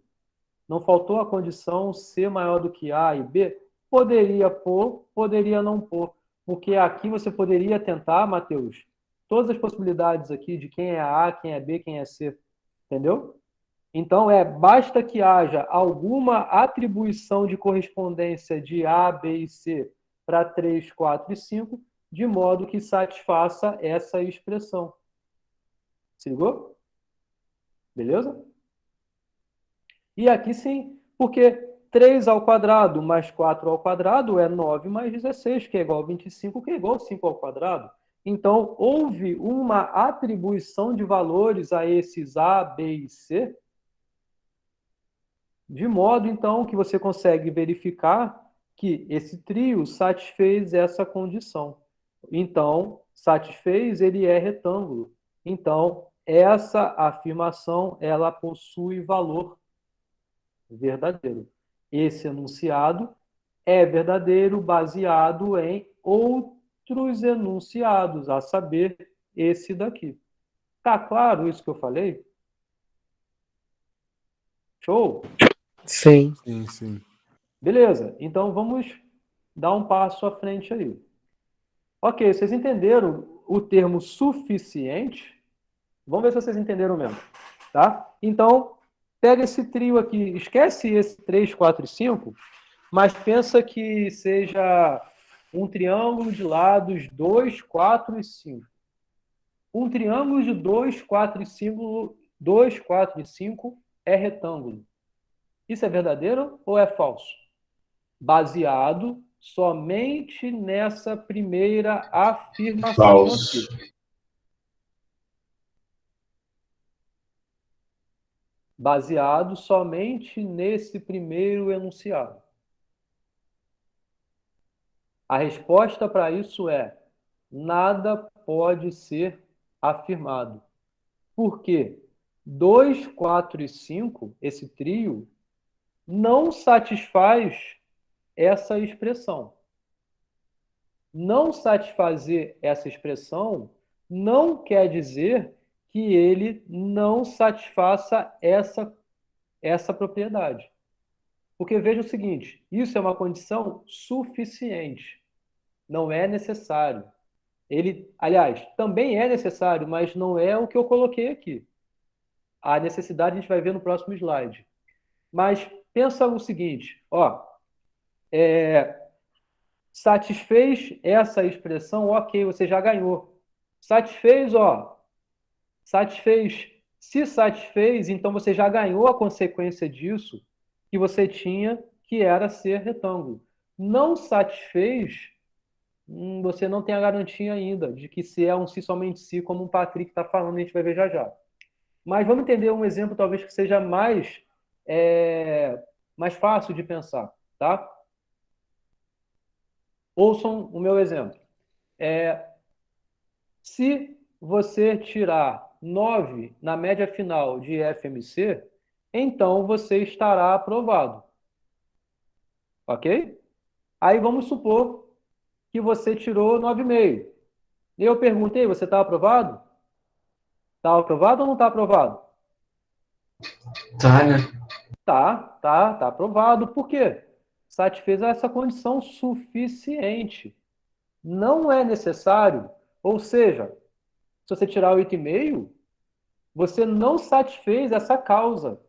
Não faltou a condição ser maior do que A e B? Poderia pôr, poderia não pôr. Porque aqui você poderia tentar, Matheus, todas as possibilidades aqui de quem é A, quem é B, quem é C. Entendeu? Então, basta que haja alguma atribuição de correspondência de A, B e C para 3, 4 e 5, de modo que satisfaça essa expressão. Se ligou? Beleza? E aqui sim, porque 3 ao quadrado mais 4 ao quadrado é 9 mais 16, que é igual a 25, que é igual a 5 ao quadrado. Então, houve uma atribuição de valores a esses A, B e C, de modo, então, que você consegue verificar que esse trio satisfez essa condição. Então, satisfez, ele é retângulo. Então, essa afirmação, ela possui valor verdadeiro. Esse enunciado é verdadeiro baseado em outros enunciados, a saber, esse daqui. Tá claro isso que eu falei? Show? Sim. Sim, sim. Beleza, então vamos dar um passo à frente aí. Ok, vocês entenderam o termo suficiente? Vamos ver se vocês entenderam mesmo, tá? Então, pega esse trio aqui, esquece esse 3, 4 e 5, mas pensa que seja um triângulo de lados 2, 4 e 5. Um triângulo de 2, 4 e 5, 2, 4 e 5 é retângulo. Isso é verdadeiro ou é falso? Baseado somente nessa primeira afirmação Falso. aqui. Baseado somente nesse primeiro enunciado. A resposta para isso é: nada pode ser afirmado. Por quê? 2, 4 e 5, esse trio, não satisfaz essa expressão. Não satisfazer essa expressão não quer dizer que ele não satisfaça essa propriedade. Porque veja o seguinte, isso é uma condição suficiente, não é necessário. Ele, aliás, também é necessário, mas não é o que eu coloquei aqui. A necessidade a gente vai ver no próximo slide. Mas pensa no seguinte, ó, Satisfez essa expressão, ok, você já ganhou. Satisfez, ó. Satisfez. Se satisfez, então você já ganhou a consequência disso que você tinha, que era ser retângulo. Não satisfez, você não tem a garantia ainda de que se é um si somente si, como o Patrick está falando, a gente vai ver já já. Mas vamos entender um exemplo talvez que seja mais fácil de pensar, tá? Ouçam o meu exemplo. Se você tirar 9 na média final de FMC, então você estará aprovado. Ok? Aí vamos supor que você tirou 9,5. E eu perguntei, você está aprovado? Está aprovado ou não está aprovado? Tá, né? Tá aprovado. Por quê? Satisfez essa condição suficiente. Não é necessário, ou seja, se você tirar 8,5, você não satisfez essa causa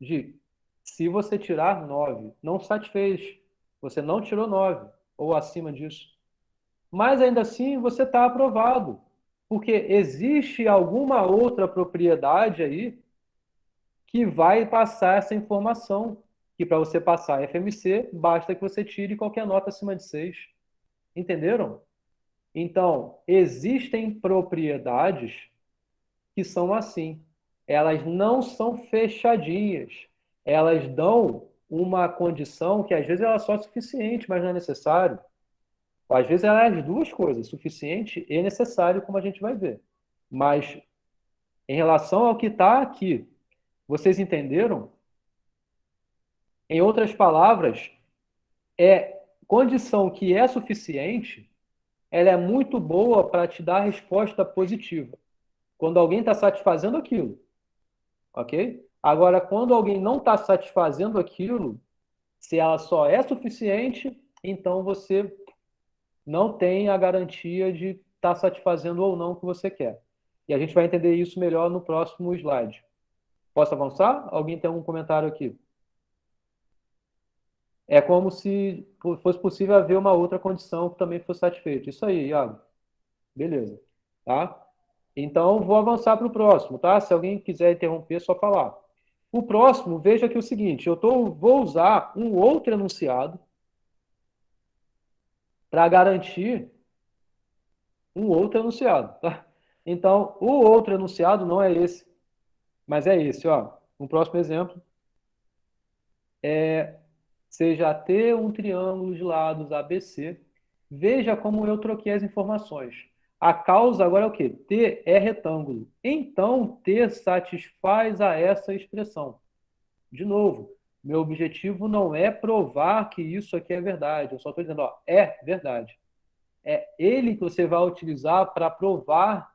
de se você tirar 9. Não satisfez. Você não tirou 9 ou acima disso. Mas ainda assim você está aprovado. Porque existe alguma outra propriedade aí que vai passar essa informação. Que para você passar FMC, basta que você tire qualquer nota acima de 6. Entenderam? Então, existem propriedades que são assim. Elas não são fechadinhas. Elas dão uma condição que às vezes ela é só suficiente, mas não é necessário. Às vezes ela é as duas coisas, suficiente e necessário, como a gente vai ver. Mas em relação ao que está aqui, vocês entenderam? Em outras palavras, condição que é suficiente, ela é muito boa para te dar resposta positiva. Quando alguém está satisfazendo aquilo, ok? Agora, quando alguém não está satisfazendo aquilo, se ela só é suficiente, então você não tem a garantia de estar satisfazendo ou não o que você quer. E a gente vai entender isso melhor no próximo slide. Posso avançar? Alguém tem algum comentário aqui? É como se fosse possível haver uma outra condição que também fosse satisfeita. Isso aí, Iago. Beleza. Tá? Então, vou avançar para o próximo, tá? Se alguém quiser interromper, é só falar. O próximo, veja aqui o seguinte, vou usar um outro enunciado para garantir um outro enunciado, tá? Então, o outro enunciado não é esse, mas é esse, ó. Um próximo exemplo seja T um triângulo de lados ABC. Veja como eu troquei as informações. A causa agora é o quê? T é retângulo. Então, T satisfaz a essa expressão. De novo, meu objetivo não é provar que isso aqui é verdade. Eu só estou dizendo, ó, é verdade. É ele que você vai utilizar para provar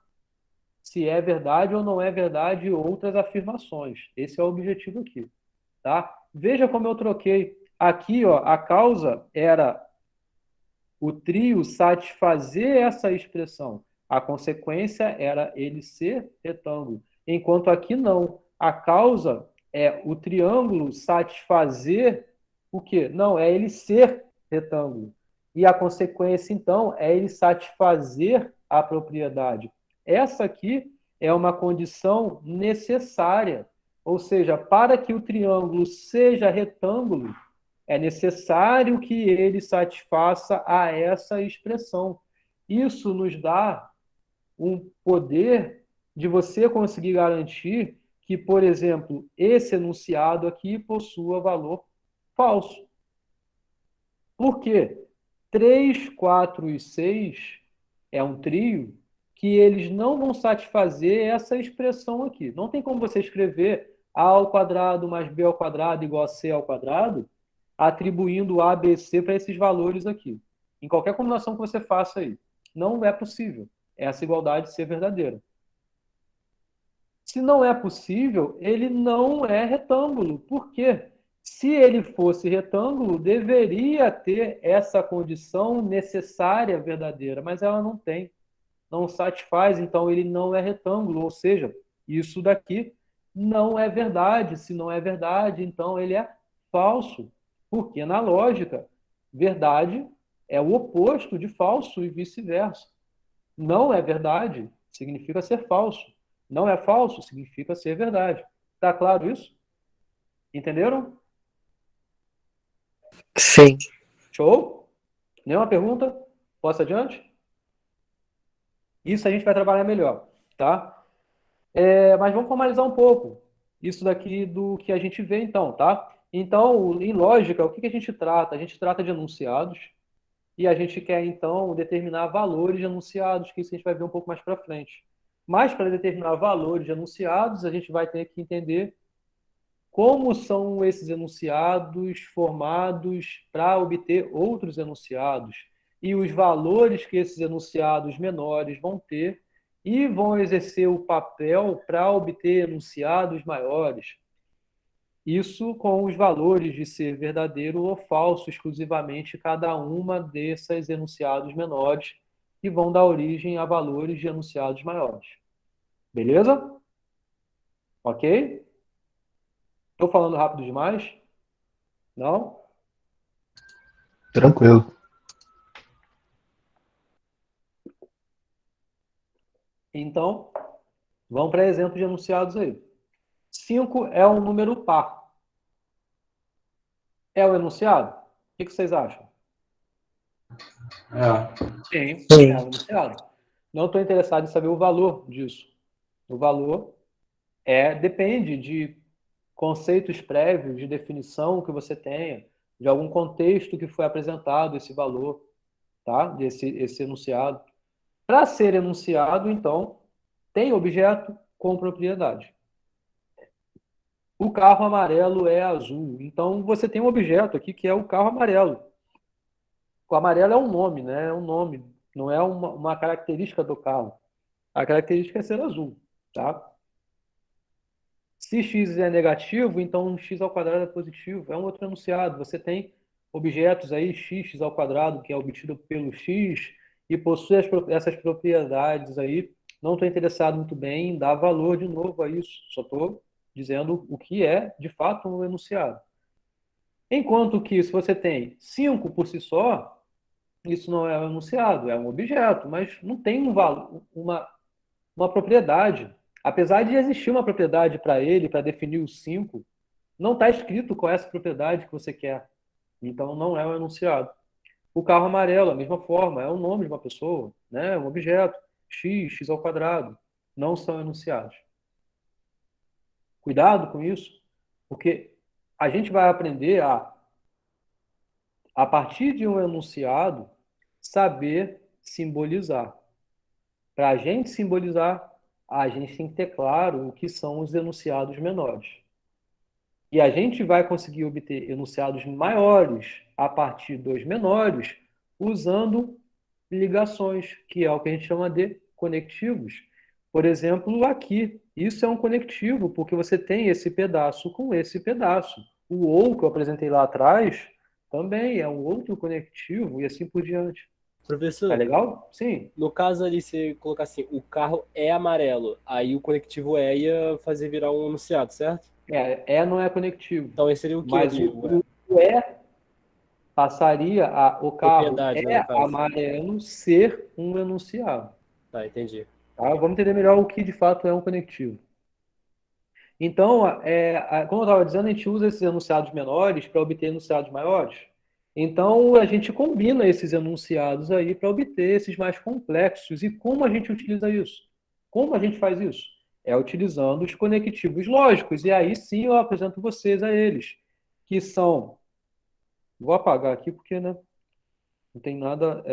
se é verdade ou não é verdade outras afirmações. Esse é o objetivo aqui, tá? Veja como eu troquei. Aqui, ó, a causa era o trio satisfazer essa expressão. A consequência era ele ser retângulo. Enquanto aqui não. A causa é o triângulo satisfazer o quê? Não, é ele ser retângulo. E a consequência, então, é ele satisfazer a propriedade. Essa aqui é uma condição necessária. Ou seja, para que o triângulo seja retângulo, é necessário que ele satisfaça a essa expressão. Isso nos dá um poder de você conseguir garantir que, por exemplo, esse enunciado aqui possua valor falso. Por quê? 3, 4 e 6 é um trio que eles não vão satisfazer essa expressão aqui. Não tem como você escrever a ao quadrado mais b ao quadrado igual a c ao quadrado atribuindo A, B, C para esses valores aqui. Em qualquer combinação que você faça aí. Não é possível essa igualdade ser verdadeira. Se não é possível, ele não é retângulo. Por quê? Se ele fosse retângulo, deveria ter essa condição necessária verdadeira, mas ela não tem. Não satisfaz, então ele não é retângulo. Ou seja, isso daqui não é verdade. Se não é verdade, então ele é falso. Porque na lógica, verdade É o oposto de falso e vice-versa. Não é verdade significa ser falso. Não é falso significa ser verdade. Tá claro isso? Entenderam? Sim. Show? Nenhuma pergunta? Posso adiante? Isso a gente vai trabalhar melhor, tá? Mas vamos formalizar um pouco isso daqui do que a gente vê então, tá? Então, em lógica, o que que a gente trata? A gente trata de enunciados e a gente quer então determinar valores de enunciados, que isso a gente vai ver um pouco mais para frente. Mas para determinar valores de enunciados, a gente vai ter que entender como são esses enunciados formados para obter outros enunciados e os valores que esses enunciados menores vão ter e vão exercer o papel para obter enunciados maiores. Isso com os valores de ser verdadeiro ou falso exclusivamente cada uma dessas enunciados menores que vão dar origem a valores de enunciados maiores. Beleza? Ok? Estou falando rápido demais? Não? Tranquilo. Então, vamos para exemplo de enunciados aí. 5 é um número par. É o enunciado? O que vocês acham? Sim, Sim. é o enunciado. Não estou interessado em saber o valor disso. O valor depende de conceitos prévios de definição que você tenha, de algum contexto que foi apresentado esse valor, tá? Esse enunciado. Para ser enunciado, então, tem objeto com propriedade. O carro amarelo é azul. Então, você tem um objeto aqui que é o carro amarelo. O amarelo é um nome, né? É um nome, não é uma característica do carro. A característica é ser azul, tá? Se x é negativo, então x ao quadrado é positivo. É um outro enunciado. Você tem objetos aí, x ao quadrado, que é obtido pelo x, e possui essas propriedades aí. Não estou interessado muito bem em dar valor de novo a isso. Só estou dizendo o que é, de fato, um enunciado. Enquanto que, se você tem 5 por si só, isso não é um enunciado, é um objeto, mas não tem um valor, uma propriedade. Apesar de existir uma propriedade para ele, para definir os 5, não está escrito qual é essa propriedade que você quer. Então, não é um enunciado. O carro amarelo, a mesma forma, é o nome de uma pessoa, né? É um objeto. X ao quadrado. Não são enunciados. Cuidado com isso, porque a gente vai aprender a partir de um enunciado, saber simbolizar. Para a gente simbolizar, a gente tem que ter claro o que são os enunciados menores. E a gente vai conseguir obter enunciados maiores a partir dos menores, usando ligações, que é o que a gente chama de conectivos. Por exemplo, aqui, isso é um conectivo, porque você tem esse pedaço com esse pedaço. O ou que eu apresentei lá atrás também é um outro conectivo e assim por diante. Tá Professor, legal? Sim. no caso ali, você colocar assim, o carro é amarelo, aí o conectivo ia fazer virar um enunciado, certo? Não é conectivo. Então esse seria o quê? Mas o passaria o carro Propriedade, né, no caso. amarelo ser um enunciado. Tá, entendi. Tá? Vamos entender melhor o que de fato é um conectivo. Então, como eu estava dizendo, a gente usa esses enunciados menores para obter enunciados maiores. Então, a gente combina esses enunciados aí para obter esses mais complexos. E como a gente utiliza isso? Como a gente faz isso? É utilizando os conectivos lógicos. E aí sim eu apresento vocês a eles, que são... Vou apagar aqui porque, né, não tem nada...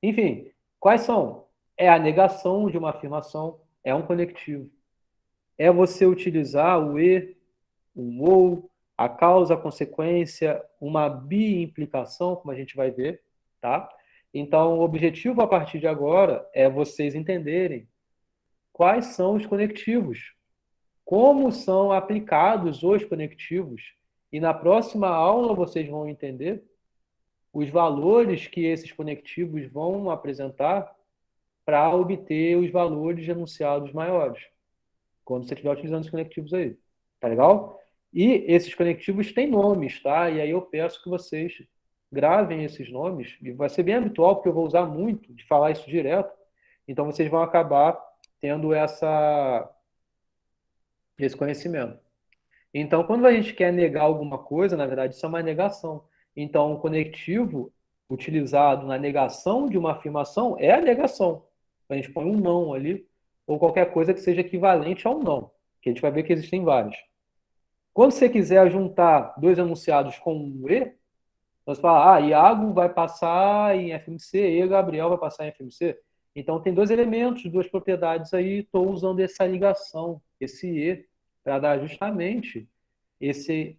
Enfim, quais são? É a negação de uma afirmação, é um conectivo. É você utilizar o e, um ou, a causa, a consequência, uma bi-implicação, como a gente vai ver, tá? Então, o objetivo a partir de agora é vocês entenderem quais são os conectivos, como são aplicados os conectivos, e na próxima aula vocês vão entender os valores que esses conectivos vão apresentar para obter os valores de enunciados maiores, quando você estiver utilizando os conectivos aí. Tá legal? E esses conectivos têm nomes, tá? E aí eu peço que vocês gravem esses nomes, e vai ser bem habitual, porque eu vou usar muito de falar isso direto, então vocês vão acabar tendo esse conhecimento. Então, quando a gente quer negar alguma coisa, na verdade, isso é uma negação. Então, o conectivo utilizado na negação de uma afirmação é a negação. A gente põe um não ali, ou qualquer coisa que seja equivalente ao não, que a gente vai ver que existem vários. Quando você quiser juntar dois enunciados com um e, você fala, Iago vai passar em FMC e Gabriel vai passar em FMC. Então, tem dois elementos, duas propriedades aí, estou usando essa ligação, esse e, para dar justamente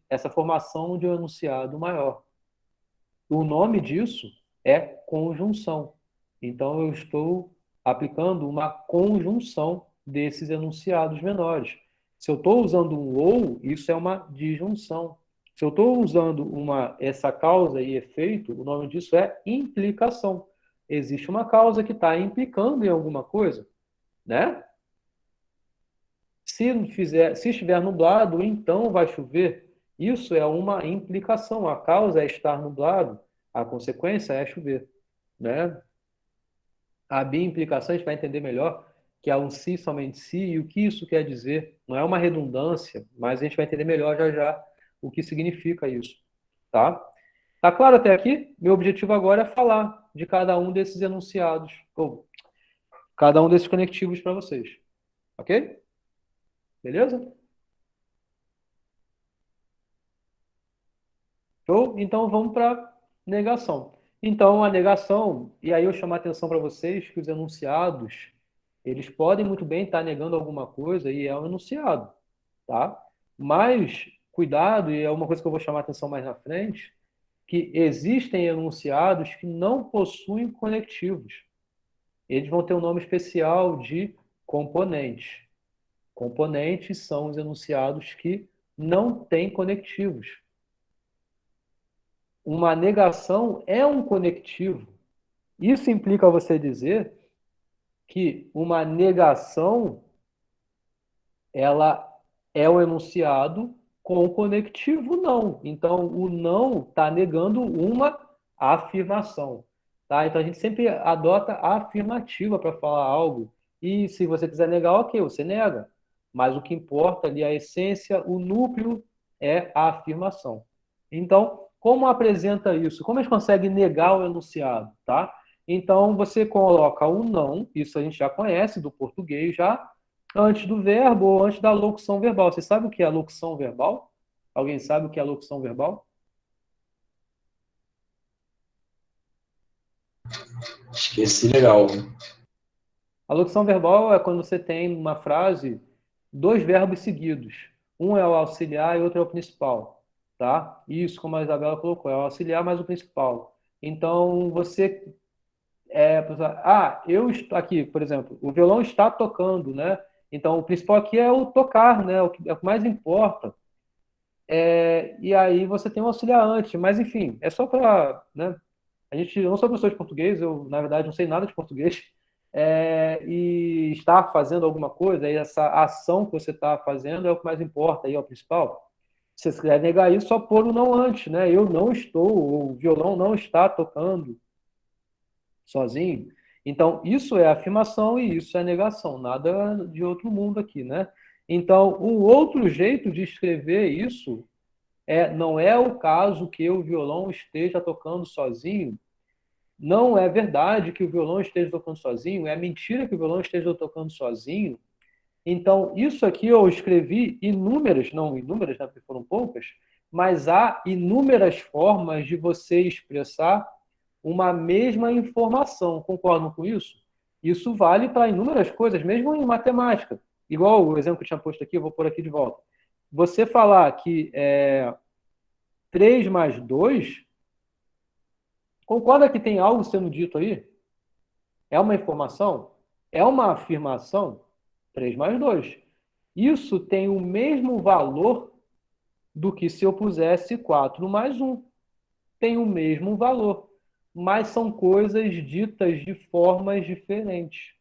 essa formação de um enunciado maior. O nome disso é conjunção. Então, eu estou aplicando uma conjunção desses enunciados menores. Se eu estou usando um ou, isso é uma disjunção. Se eu estou usando essa causa e efeito, o nome disso é implicação. Existe uma causa que está implicando em alguma coisa, né? Se estiver nublado, então vai chover. Isso é uma implicação. A causa é estar nublado, a consequência é chover, né? A bi-implicação a gente vai entender melhor, que é um se, somente se, e o que isso quer dizer. Não é uma redundância, mas a gente vai entender melhor já já o que significa isso, tá? Tá claro até aqui? Meu objetivo agora é falar de cada um desses enunciados, ou cada um desses conectivos para vocês, ok? Beleza? Show? Então vamos para negação. Então a negação, e aí eu chamo a atenção para vocês que os enunciados, eles podem muito bem estar negando alguma coisa e é um enunciado, tá? Mas cuidado, e é uma coisa que eu vou chamar a atenção mais na frente, que existem enunciados que não possuem conectivos. Eles vão ter um nome especial de componentes. Componentes são os enunciados que não têm conectivos. Uma negação é um conectivo. Isso implica você dizer que uma negação ela é o enunciado com o conectivo não. Então, o não está negando uma afirmação. Tá? Então, a gente sempre adota a afirmativa para falar algo. E se você quiser negar, ok, você nega. Mas o que importa ali, a essência, o núcleo é a afirmação. Então, como apresenta isso? Como a gente consegue negar o enunciado? Tá? Então, você coloca o não, isso a gente já conhece do português já, antes do verbo ou antes da locução verbal. Você sabe o que é a locução verbal? Alguém sabe o que é a locução verbal? Esqueci legal. A locução verbal é quando você tem uma frase dois verbos seguidos. Um é o auxiliar e outro é o principal. Tá? Isso, como a Isabela colocou, é o auxiliar mais o principal. Então, você eu estou aqui, por exemplo, o violão está tocando, né? Então, o principal aqui é o tocar, né? É o que mais importa. E aí você tem um auxiliar antes, mas enfim, é só para, né? Eu não sou professor de português, eu, na verdade, não sei nada de português, e estar fazendo alguma coisa, e essa ação que você está fazendo é o que mais importa, aí é o principal. Se você quiser negar isso, só pôr o não antes, né? Eu não estou, o violão não está tocando sozinho. Então, isso é afirmação e isso é negação, nada de outro mundo aqui, né? Então, um outro jeito de escrever isso não é o caso que o violão esteja tocando sozinho. Não é verdade que o violão esteja tocando sozinho, é mentira que o violão esteja tocando sozinho. Então, isso aqui eu escrevi não inúmeras, né, porque foram poucas, mas há inúmeras formas de você expressar uma mesma informação. Concordam com isso? Isso vale para inúmeras coisas, mesmo em matemática. Igual o exemplo que eu tinha posto aqui, eu vou pôr aqui de volta. Você falar que 3 mais 2, concorda que tem algo sendo dito aí? É uma informação? É uma afirmação? 3 mais 2. Isso tem o mesmo valor do que se eu pusesse 4 mais 1. Tem o mesmo valor, mas são coisas ditas de formas diferentes,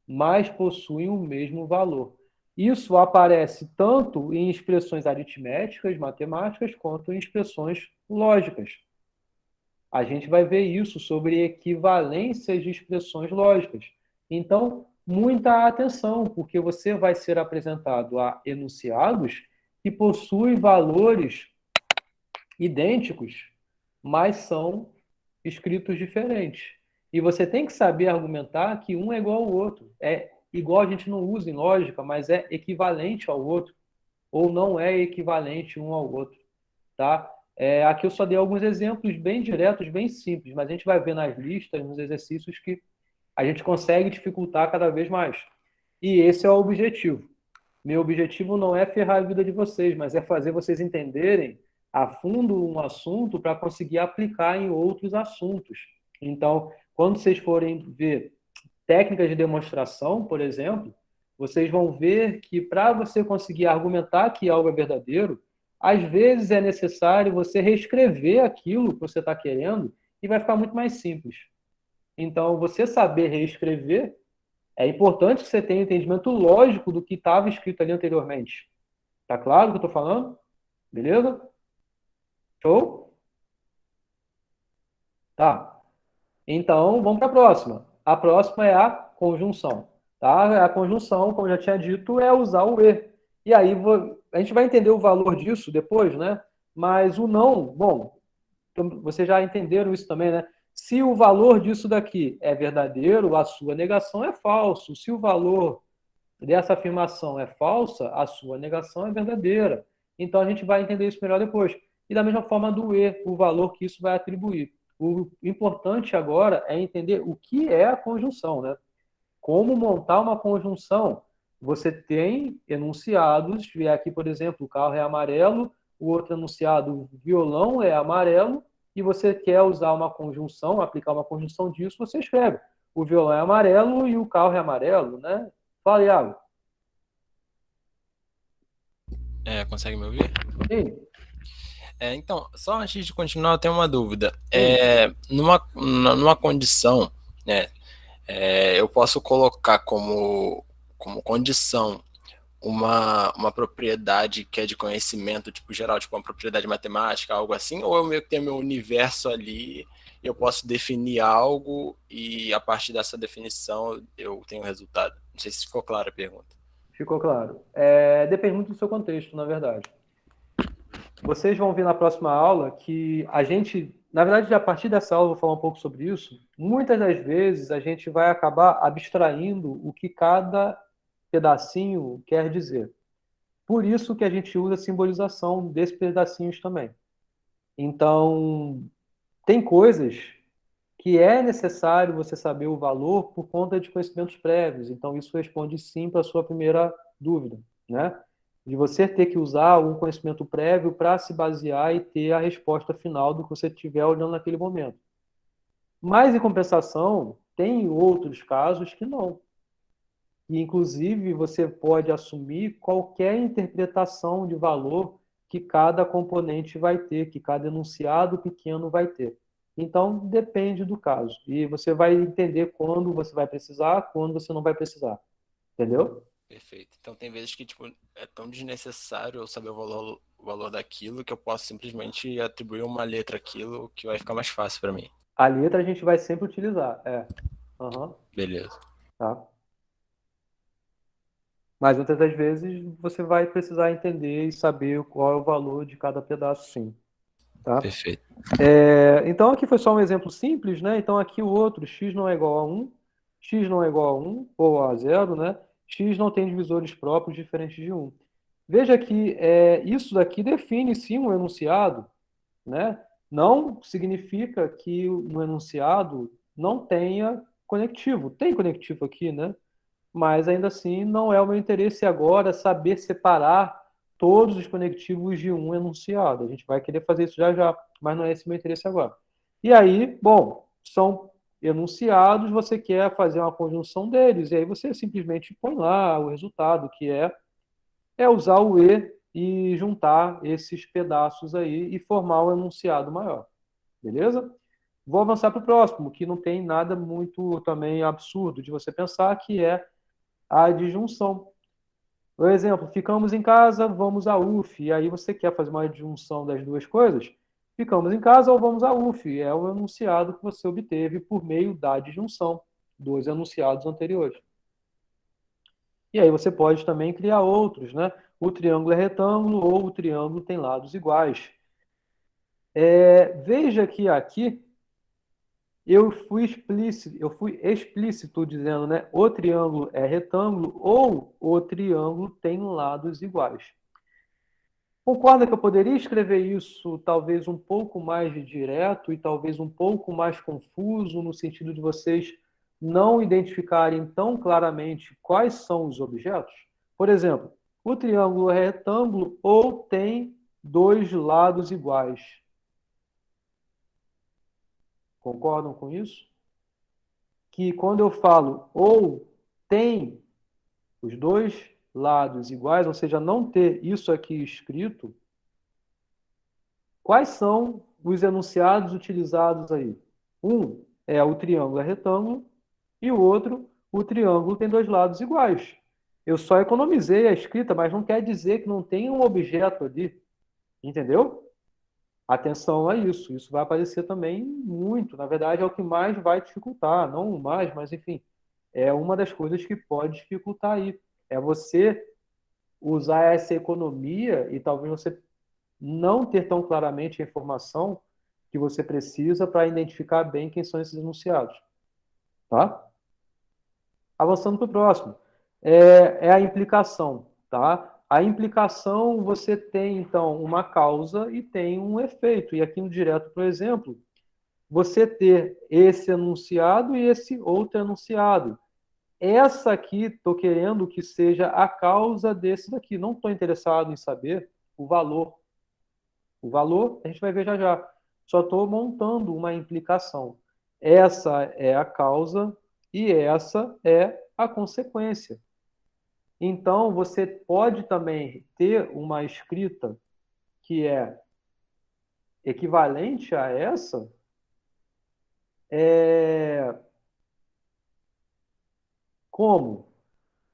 mas possuem o mesmo valor. Isso aparece tanto em expressões aritméticas, matemáticas, quanto em expressões lógicas. A gente vai ver isso sobre equivalências de expressões lógicas. Então, muita atenção, porque você vai ser apresentado a enunciados que possuem valores idênticos, mas são escritos diferentes. E você tem que saber argumentar que um é igual ao outro. É igual, a gente não usa em lógica, mas é equivalente ao outro, ou não é equivalente um ao outro, tá? Aqui eu só dei alguns exemplos bem diretos, bem simples, mas a gente vai ver nas listas, nos exercícios, que a gente consegue dificultar cada vez mais. E esse é o objetivo. Meu objetivo não é ferrar a vida de vocês, mas é fazer vocês entenderem a fundo um assunto para conseguir aplicar em outros assuntos. Então, quando vocês forem ver técnicas de demonstração, por exemplo, vocês vão ver que para você conseguir argumentar que algo é verdadeiro, às vezes é necessário você reescrever aquilo que você está querendo e vai ficar muito mais simples. Então, você saber reescrever é importante que você tenha um entendimento lógico do que estava escrito ali anteriormente. Tá claro o que eu estou falando? Beleza? Show? Tá. Então, vamos para a próxima. A próxima é a conjunção. Tá? A conjunção, como eu já tinha dito, é usar o e. E aí, a gente vai entender o valor disso depois, né? Mas o não, bom, vocês já entenderam isso também, né? Se o valor disso daqui é verdadeiro, a sua negação é falso. Se o valor dessa afirmação é falsa, a sua negação é verdadeira. Então, a gente vai entender isso melhor depois. E da mesma forma do e, o valor que isso vai atribuir. O importante agora é entender o que é a conjunção, né? Como montar uma conjunção. Você tem enunciados, aqui, por exemplo, o carro é amarelo, o outro enunciado, o violão é amarelo, e você quer usar uma conjunção, aplicar uma conjunção disso, você escreve. O violão é amarelo e o carro é amarelo, né? Fala, Iago. Consegue me ouvir? Sim. Então, só antes de continuar, eu tenho uma dúvida. Numa condição, né, eu posso colocar como condição uma propriedade que é de conhecimento, tipo, geral, tipo uma propriedade matemática, algo assim, ou eu meio que tenho meu universo ali, eu posso definir algo e a partir dessa definição eu tenho o resultado? Não sei se ficou clara a pergunta. Ficou claro. Depende muito do seu contexto, na verdade. Vocês vão ver na próxima aula que a gente, na verdade, a partir dessa aula eu vou falar um pouco sobre isso. Muitas das vezes a gente vai acabar abstraindo o que cada pedacinho quer dizer. Por isso que a gente usa a simbolização desses pedacinhos também. Então, tem coisas que é necessário você saber o valor por conta de conhecimentos prévios. Então, isso responde sim para a sua primeira dúvida, né? De você ter que usar um conhecimento prévio para se basear e ter a resposta final do que você estiver olhando naquele momento. Mas, em compensação, tem outros casos que não. E, inclusive, você pode assumir qualquer interpretação de valor que cada componente vai ter, que cada enunciado pequeno vai ter. Então, depende do caso. E você vai entender quando você vai precisar, quando você não vai precisar. Entendeu? Perfeito. Então, tem vezes que tipo, é tão desnecessário eu saber o valor daquilo que eu posso simplesmente atribuir uma letra àquilo que vai ficar mais fácil para mim. A letra a gente vai sempre utilizar. Uhum. Beleza. Tá. Mas muitas das vezes você vai precisar entender e saber qual é o valor de cada pedaço, sim. Tá? Perfeito. Então aqui foi só um exemplo simples, né? Então aqui o outro, x não é igual a 1, x não é igual a 1, ou a 0, né? X não tem divisores próprios diferentes de 1. Veja que isso daqui define sim um enunciado, né? Não significa que um enunciado não tenha conectivo. Tem conectivo aqui, né? Mas ainda assim não é o meu interesse agora saber separar todos os conectivos de um enunciado. A gente vai querer fazer isso já já, mas não é esse o meu interesse agora. E aí, bom, são enunciados, você quer fazer uma conjunção deles, e aí você simplesmente põe lá o resultado, que é usar o e juntar esses pedaços aí e formar um enunciado maior. Beleza? Vou avançar para o próximo, que não tem nada muito também absurdo de você pensar, que é a adjunção. Por exemplo, ficamos em casa, vamos à UF, e aí você quer fazer uma adjunção das duas coisas, Ficamos em casa ou vamos à UF. É o enunciado que você obteve por meio da disjunção dos enunciados anteriores. E aí você pode também criar outros, né? O triângulo é retângulo ou o triângulo tem lados iguais. Veja que aqui eu fui explícito dizendo, né? O triângulo é retângulo ou o triângulo tem lados iguais. Concorda que eu poderia escrever isso talvez um pouco mais direto e talvez um pouco mais confuso, no sentido de vocês não identificarem tão claramente quais são os objetos? Por exemplo, o triângulo é retângulo ou tem dois lados iguais. Concordam com isso? Que quando eu falo ou tem os dois lados iguais, ou seja, não ter isso aqui escrito, quais são os enunciados utilizados aí? Um é o triângulo é retângulo e o outro, o triângulo tem dois lados iguais. Eu só economizei a escrita, mas não quer dizer que não tem um objeto ali. Entendeu? Atenção a isso. Isso vai aparecer também muito. Na verdade, é o que mais vai dificultar. Não o mais, mas enfim. É uma das coisas que pode dificultar aí. É você usar essa economia e talvez você não ter tão claramente a informação que você precisa para identificar bem quem são esses enunciados. Tá? Avançando para o próximo. É a implicação. Tá? A implicação, você tem, então, uma causa e tem um efeito. E aqui no direto, por exemplo, você ter esse enunciado e esse outro enunciado. Essa aqui, estou querendo que seja a causa desse daqui. Não estou interessado em saber o valor. O valor, a gente vai ver já já. Só estou montando uma implicação. Essa é a causa e essa é a consequência. Então, você pode também ter uma escrita que é equivalente a essa, como?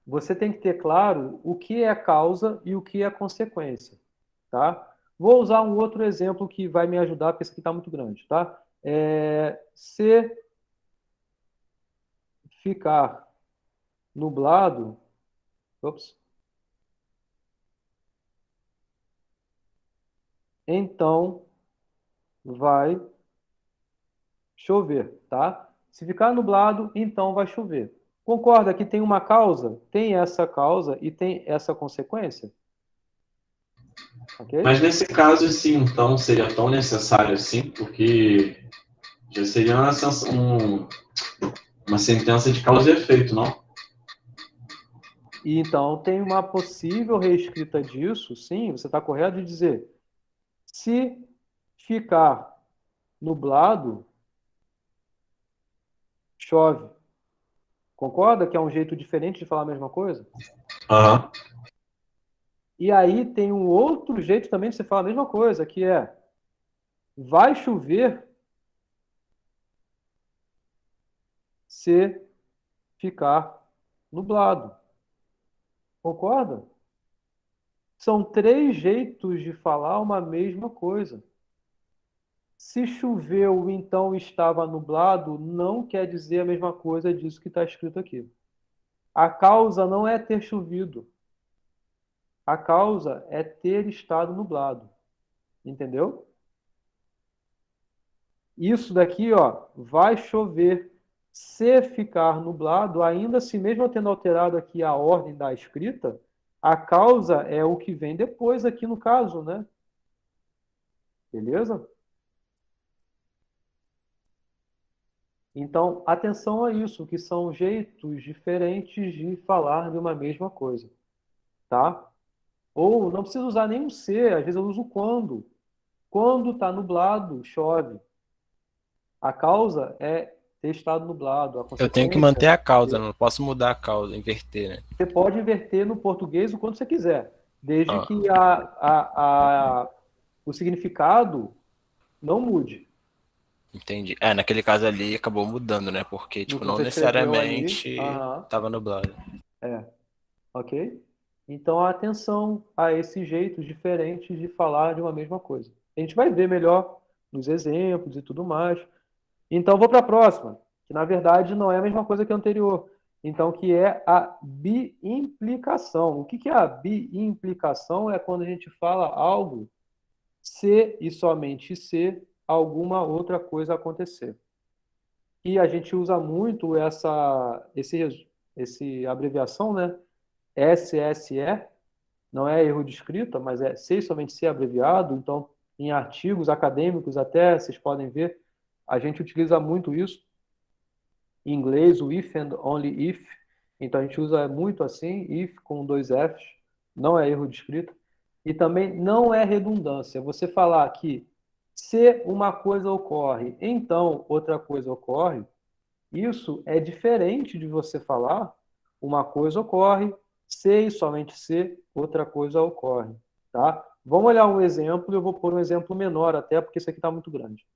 Você tem que ter claro o que é causa e o que é consequência, tá? Vou usar um outro exemplo que vai me ajudar, porque esse aqui está muito grande, tá? Se ficar nublado, então vai chover, tá? Se ficar nublado, então vai chover. Concorda que tem uma causa? Tem essa causa e tem essa consequência? Ok? Mas nesse caso, sim, então, seria tão necessário assim, porque já seria uma sentença de causa e efeito, não? E então tem uma possível reescrita disso, sim, você está correto de dizer. Se ficar nublado, chove. Concorda que é um jeito diferente de falar a mesma coisa? Aham. E aí tem um outro jeito também de você falar a mesma coisa, que é vai chover se ficar nublado. Concorda? São três jeitos de falar uma mesma coisa. Se choveu, então estava nublado, não quer dizer a mesma coisa disso que está escrito aqui. A causa não é ter chovido. A causa é ter estado nublado. Entendeu? Isso daqui, ó, vai chover. Se ficar nublado, ainda assim, mesmo tendo alterado aqui a ordem da escrita, a causa é o que vem depois aqui no caso, né? Beleza? Então, atenção a isso, que são jeitos diferentes de falar de uma mesma coisa, tá? Ou não precisa usar nenhum se, às vezes eu uso quando. Quando está nublado, chove. A causa é ter estado nublado. A Eu tenho que manter a causa, não posso mudar a causa, inverter, né? Você pode inverter no português o quanto você quiser, desde que o significado não mude. Entendi. Naquele caso ali acabou mudando, né? Porque, tipo, que não você escreveu ali, necessariamente estava nublado. Ok? Então, atenção a esses jeitos diferentes de falar de uma mesma coisa. A gente vai ver melhor nos exemplos e tudo mais. Então, vou para a próxima, que na verdade não é a mesma coisa que a anterior. Então, que é a biimplicação. O que é a biimplicação? É quando a gente fala algo se e somente se alguma outra coisa acontecer. E a gente usa muito esse abreviação, né? SSE, não é erro de escrita, mas é se e somente se abreviado. Então, em artigos acadêmicos até, vocês podem ver, a gente utiliza muito isso. Em inglês, o if and only if. Então, a gente usa muito assim, if com 2 Fs, não é erro de escrita. E também não é redundância. Você falar que se uma coisa ocorre, então outra coisa ocorre, isso é diferente de você falar uma coisa ocorre, se e somente se outra coisa ocorre. Tá? Vamos olhar um exemplo, eu vou pôr um exemplo menor até, porque isso aqui está muito grande.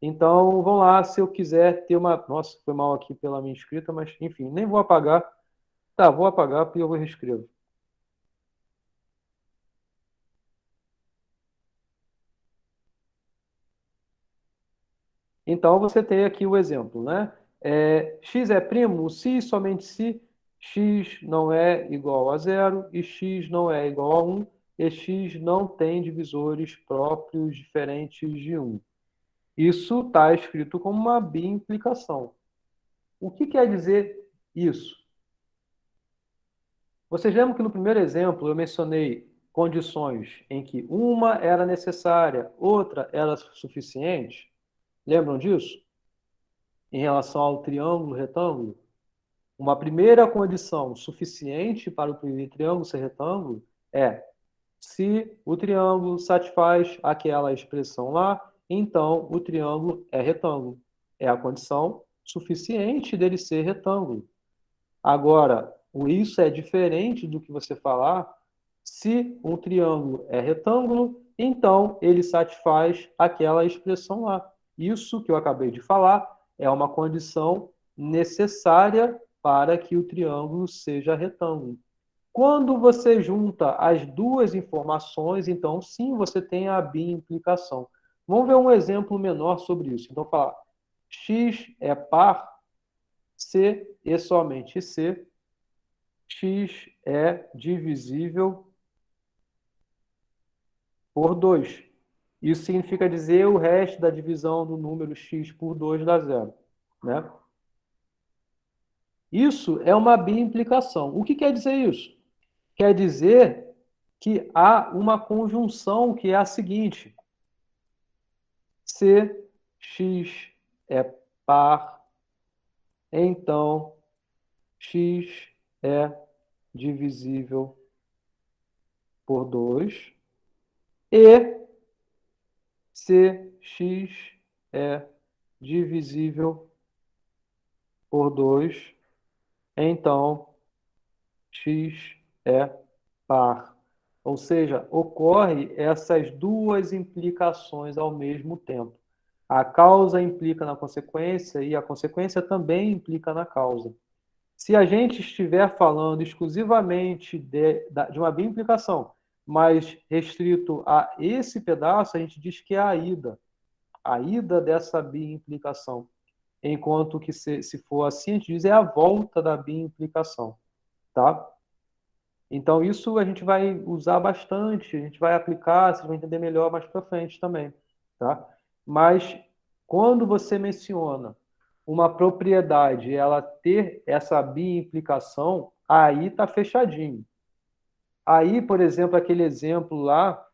Então, vamos lá, se eu quiser ter uma... Nossa, foi mal aqui pela minha escrita, mas enfim, nem vou apagar. Tá, vou apagar porque eu vou reescrever. Então, você tem aqui o exemplo, né? X é primo, se e somente se x não é igual a 0 e x não é igual a 1 e x não tem divisores próprios diferentes de 1. Isso está escrito como uma biimplicação. O que quer dizer isso? Vocês lembram que no primeiro exemplo eu mencionei condições em que uma era necessária, outra era suficiente? Lembram disso? Em relação ao triângulo, retângulo? Uma primeira condição suficiente para o triângulo ser retângulo é se o triângulo satisfaz aquela expressão lá, então o triângulo é retângulo. É a condição suficiente dele ser retângulo. Agora, isso é diferente do que você falar se um triângulo é retângulo, então ele satisfaz aquela expressão lá. Isso que eu acabei de falar é uma condição necessária para que o triângulo seja retângulo. Quando você junta as duas informações, então sim, você tem a biimplicação. Vamos ver um exemplo menor sobre isso. Então, falar x é par se e somente se x é divisível por 2. Isso significa dizer o resto da divisão do número x por 2 dá 0. Né? Isso é uma biimplicação. O que quer dizer isso? Quer dizer que há uma conjunção que é a seguinte: se x é par, então x é divisível por 2, e se x é divisível por 2, então x é par. Ou seja, ocorre essas duas implicações ao mesmo tempo. A causa implica na consequência e a consequência também implica na causa. Se a gente estiver falando exclusivamente de uma biimplicação, mas restrito a esse pedaço, a gente diz que é a ida dessa biimplicação. Enquanto que, se for assim, a gente diz é a volta da biimplicação. Tá? Então, isso a gente vai usar bastante, a gente vai aplicar, vocês vão entender melhor mais para frente também. Tá? Mas, quando você menciona uma propriedade, ela ter essa biimplicação, aí está fechadinho. Aí, por exemplo, aquele exemplo lá,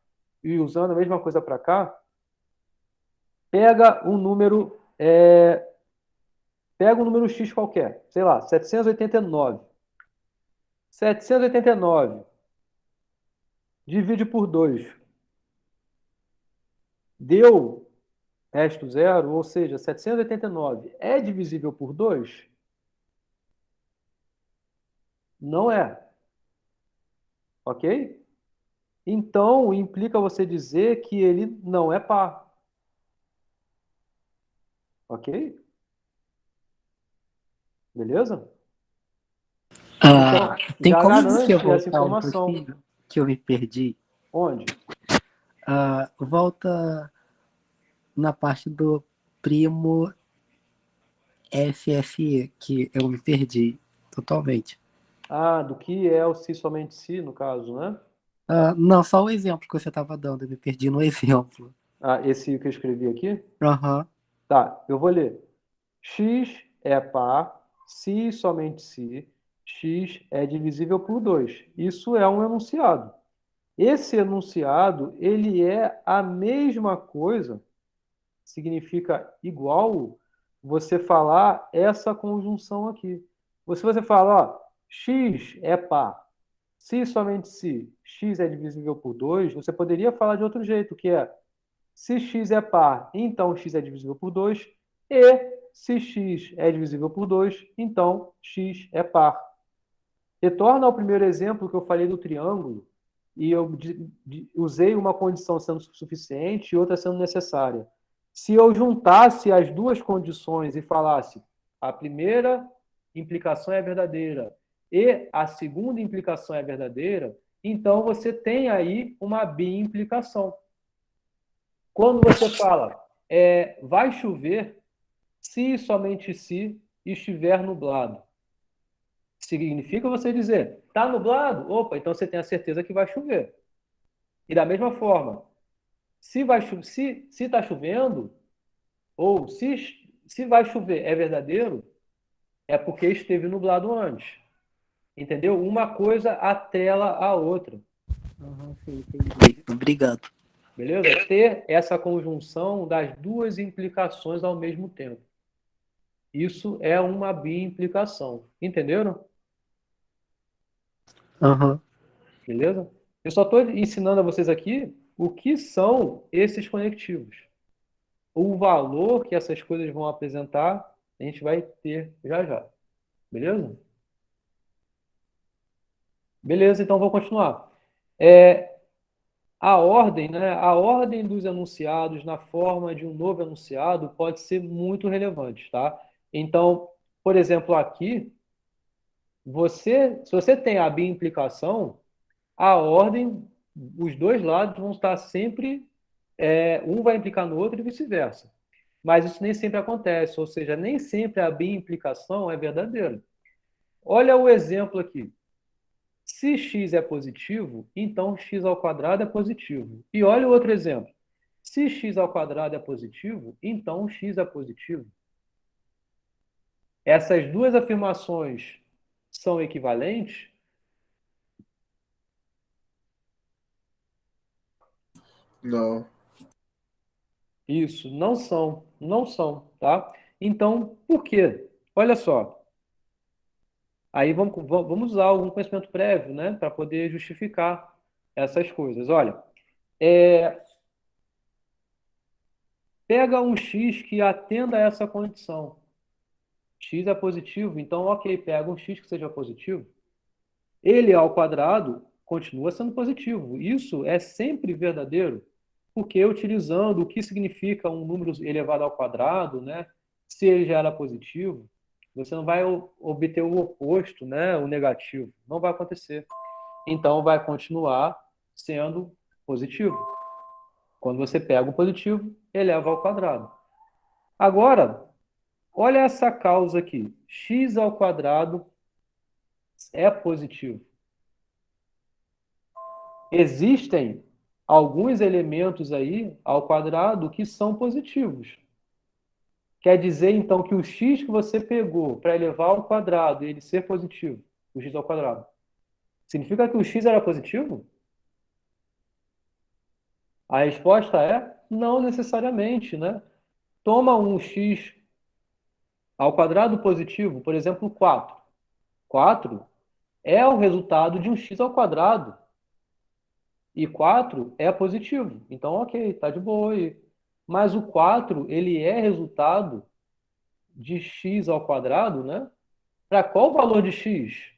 e usando a mesma coisa para cá, pega um número X qualquer, sei lá, 789. 789 divide por 2. Deu resto zero, ou seja, 789 é divisível por 2? Não é. Ok? Então, implica você dizer que ele não é par. Ok? Beleza? Então, Tem já como garante você essa voltar informação. um pouquinho, que eu me perdi? Onde? Volta na parte do primo FFE, que eu me perdi totalmente. Ah, do que é o si somente si, no caso, né? Não, só o exemplo que você estava dando, eu me perdi no exemplo. Ah, esse que eu escrevi aqui? Aham. Tá, eu vou ler. X é par, se e somente se, x é divisível por 2. Isso é um enunciado. Esse enunciado, ele é a mesma coisa, significa igual, você falar essa conjunção aqui. Se você fala, ó, x é par, se e somente se x é divisível por 2, você poderia falar de outro jeito, que é se x é par, então x é divisível por 2. E se x é divisível por 2, então x é par. Retorna ao primeiro exemplo que eu falei do triângulo, e eu usei uma condição sendo suficiente e outra sendo necessária. Se eu juntasse as duas condições e falasse a primeira implicação é verdadeira e a segunda implicação é verdadeira, então você tem aí uma bi-implicação. Quando você fala vai chover se e somente se estiver nublado, significa você dizer está nublado? Opa, então você tem a certeza que vai chover. E da mesma forma, se está chovendo, ou se vai chover é verdadeiro, é porque esteve nublado antes. Entendeu? Uma coisa atrela a outra. Sim, entendi. Obrigado. Beleza? Ter essa conjunção das duas implicações ao mesmo tempo. Isso é uma bi-implicação. Entenderam? Aham. Beleza? Eu só estou ensinando a vocês aqui o que são esses conectivos. O valor que essas coisas vão apresentar, a gente vai ter já já. Beleza? Beleza, então vou continuar. A ordem, né? A ordem dos enunciados na forma de um novo enunciado pode ser muito relevante, tá? Então, por exemplo, aqui, se você tem a bi-implicação, a ordem, os dois lados vão estar sempre, um vai implicar no outro e vice-versa. Mas isso nem sempre acontece, ou seja, nem sempre a bi-implicação é verdadeira. Olha o exemplo aqui. Se x é positivo, então x ao quadrado é positivo. E olha o outro exemplo. Se x ao quadrado é positivo, então x é positivo. Essas duas afirmações são equivalentes? Não. Isso, não são, tá? Então, por quê? Olha só. Aí vamos usar algum conhecimento prévio, né, para poder justificar essas coisas. Olha, pega um x que atenda a essa condição. X é positivo, então, ok, pega um x que seja positivo. Ele ao quadrado continua sendo positivo. Isso é sempre verdadeiro, porque utilizando o que significa um número elevado ao quadrado, né, se ele já era positivo, você não vai obter o oposto, né, o negativo. Não vai acontecer. Então, vai continuar sendo positivo. Quando você pega o positivo, eleva ao quadrado. Agora, olha essa causa aqui. X ao quadrado é positivo. Existem alguns elementos aí ao quadrado que são positivos. Quer dizer, então, que o x que você pegou para elevar ao quadrado e ele ser positivo, o x ao quadrado, significa que o x era positivo? A resposta é não necessariamente, né? Toma um x ao quadrado positivo, por exemplo, 4. 4 é o resultado de um x ao quadrado. E 4 é positivo. Então, ok, tá de boa aí. Mas o 4, ele é resultado de x ao quadrado, né? Para qual valor de x?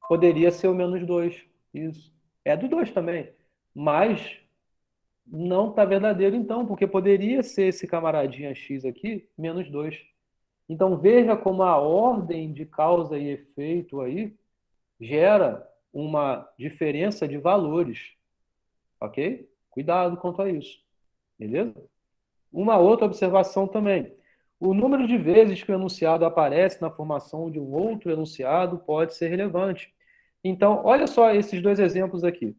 Poderia ser o menos 2. Isso. É do 2 também. Mas não está verdadeiro então, porque poderia ser esse camaradinha x aqui, menos 2. Então veja como a ordem de causa e efeito aí gera uma diferença de valores. Ok? Cuidado quanto a isso. Beleza? Uma outra observação também. O número de vezes que o enunciado aparece na formação de um outro enunciado pode ser relevante. Então, olha só esses dois exemplos aqui.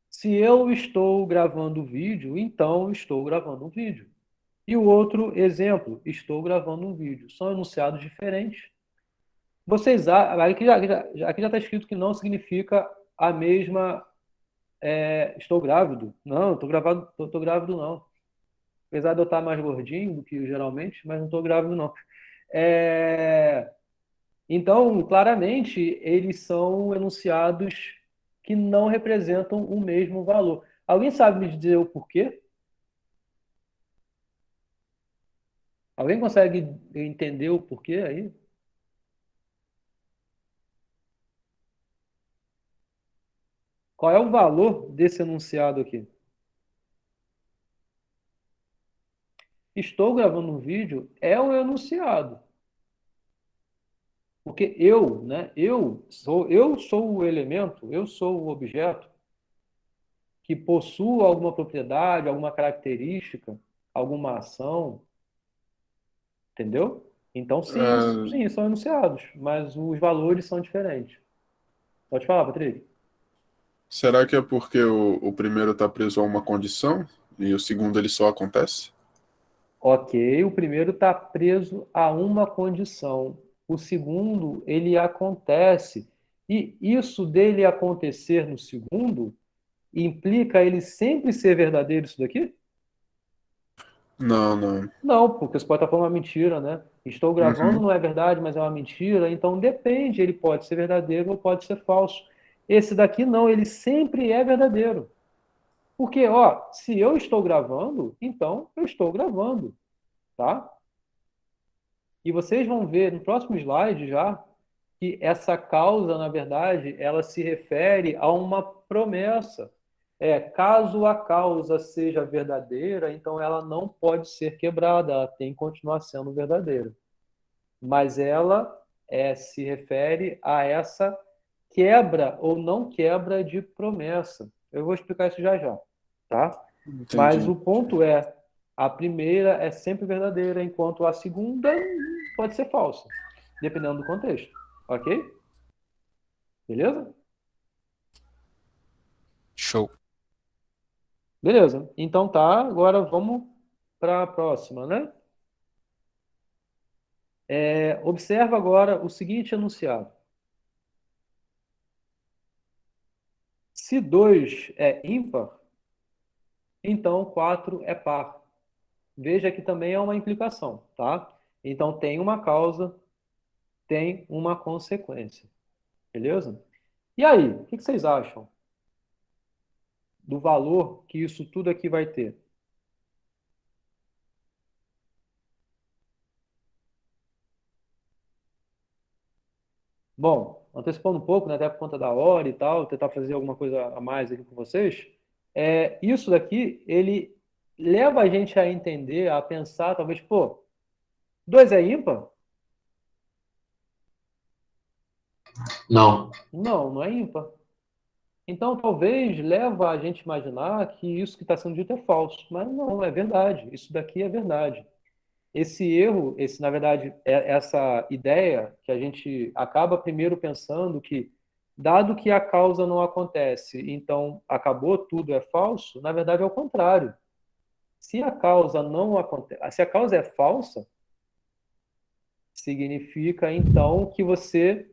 Se eu estou gravando vídeo, então estou gravando um vídeo. E o outro exemplo, estou gravando um vídeo. São enunciados diferentes. Vocês, aqui já está escrito que não significa a mesma estou grávido. Não, estou grávido não. Apesar de eu estar mais gordinho do que geralmente, mas não estou grávido não. Então, claramente, eles são enunciados que não representam o mesmo valor. Alguém sabe me dizer o porquê? Alguém consegue entender o porquê aí? Qual é o valor desse enunciado aqui? Estou gravando um vídeo é um enunciado. Porque eu, né? Eu sou o elemento, eu sou o objeto que possua alguma propriedade, alguma característica, alguma ação, entendeu? Então, Ah, sim, são enunciados, mas os valores são diferentes. Pode falar, Patrick. será que é porque o primeiro está preso a uma condição e o segundo ele só acontece? Ok, o primeiro está preso a uma condição. O segundo, ele acontece. E isso dele acontecer no segundo implica ele sempre ser verdadeiro isso daqui? Não, não. Não, porque você pode estar falando uma mentira, né? Estou gravando, Uhum. não é verdade, mas é uma mentira. Então depende, ele pode ser verdadeiro ou pode ser falso. Esse daqui não, ele sempre é verdadeiro. Porque, ó, se eu estou gravando, então eu estou gravando, tá? E vocês vão ver no próximo slide já que essa causa, na verdade, ela se refere a uma promessa. Caso a causa seja verdadeira, então ela não pode ser quebrada, ela tem que continuar sendo verdadeira. Mas ela se refere a essa quebra ou não quebra de promessa. Eu vou explicar isso já já, tá? Mas Entendi. o ponto a primeira é sempre verdadeira, enquanto a segunda pode ser falsa, dependendo do contexto, ok? Beleza? Show. Beleza. Então tá, agora vamos para a próxima, né? Observa agora o seguinte enunciado. Se 2 é ímpar, então 4 é par. Veja que também é uma implicação, tá? Então tem uma causa, tem uma consequência. Beleza? E aí, o que vocês acham do valor que isso tudo aqui vai ter? Bom, antecipando um pouco, né, até por conta da hora e tal, tentar fazer alguma coisa a mais aqui com vocês, isso daqui, ele leva a gente a entender, a pensar, talvez, pô, 2 é ímpar? Não. Não, não é ímpar. Então, talvez leva a gente a imaginar que isso que está sendo dito é falso. Mas não, é verdade. Isso daqui é verdade. Esse erro, na verdade, essa ideia que a gente acaba primeiro pensando que, dado que a causa não acontece, então acabou, tudo é falso, na verdade é o contrário. Se a causa não acontece, se a causa é falsa, significa então que você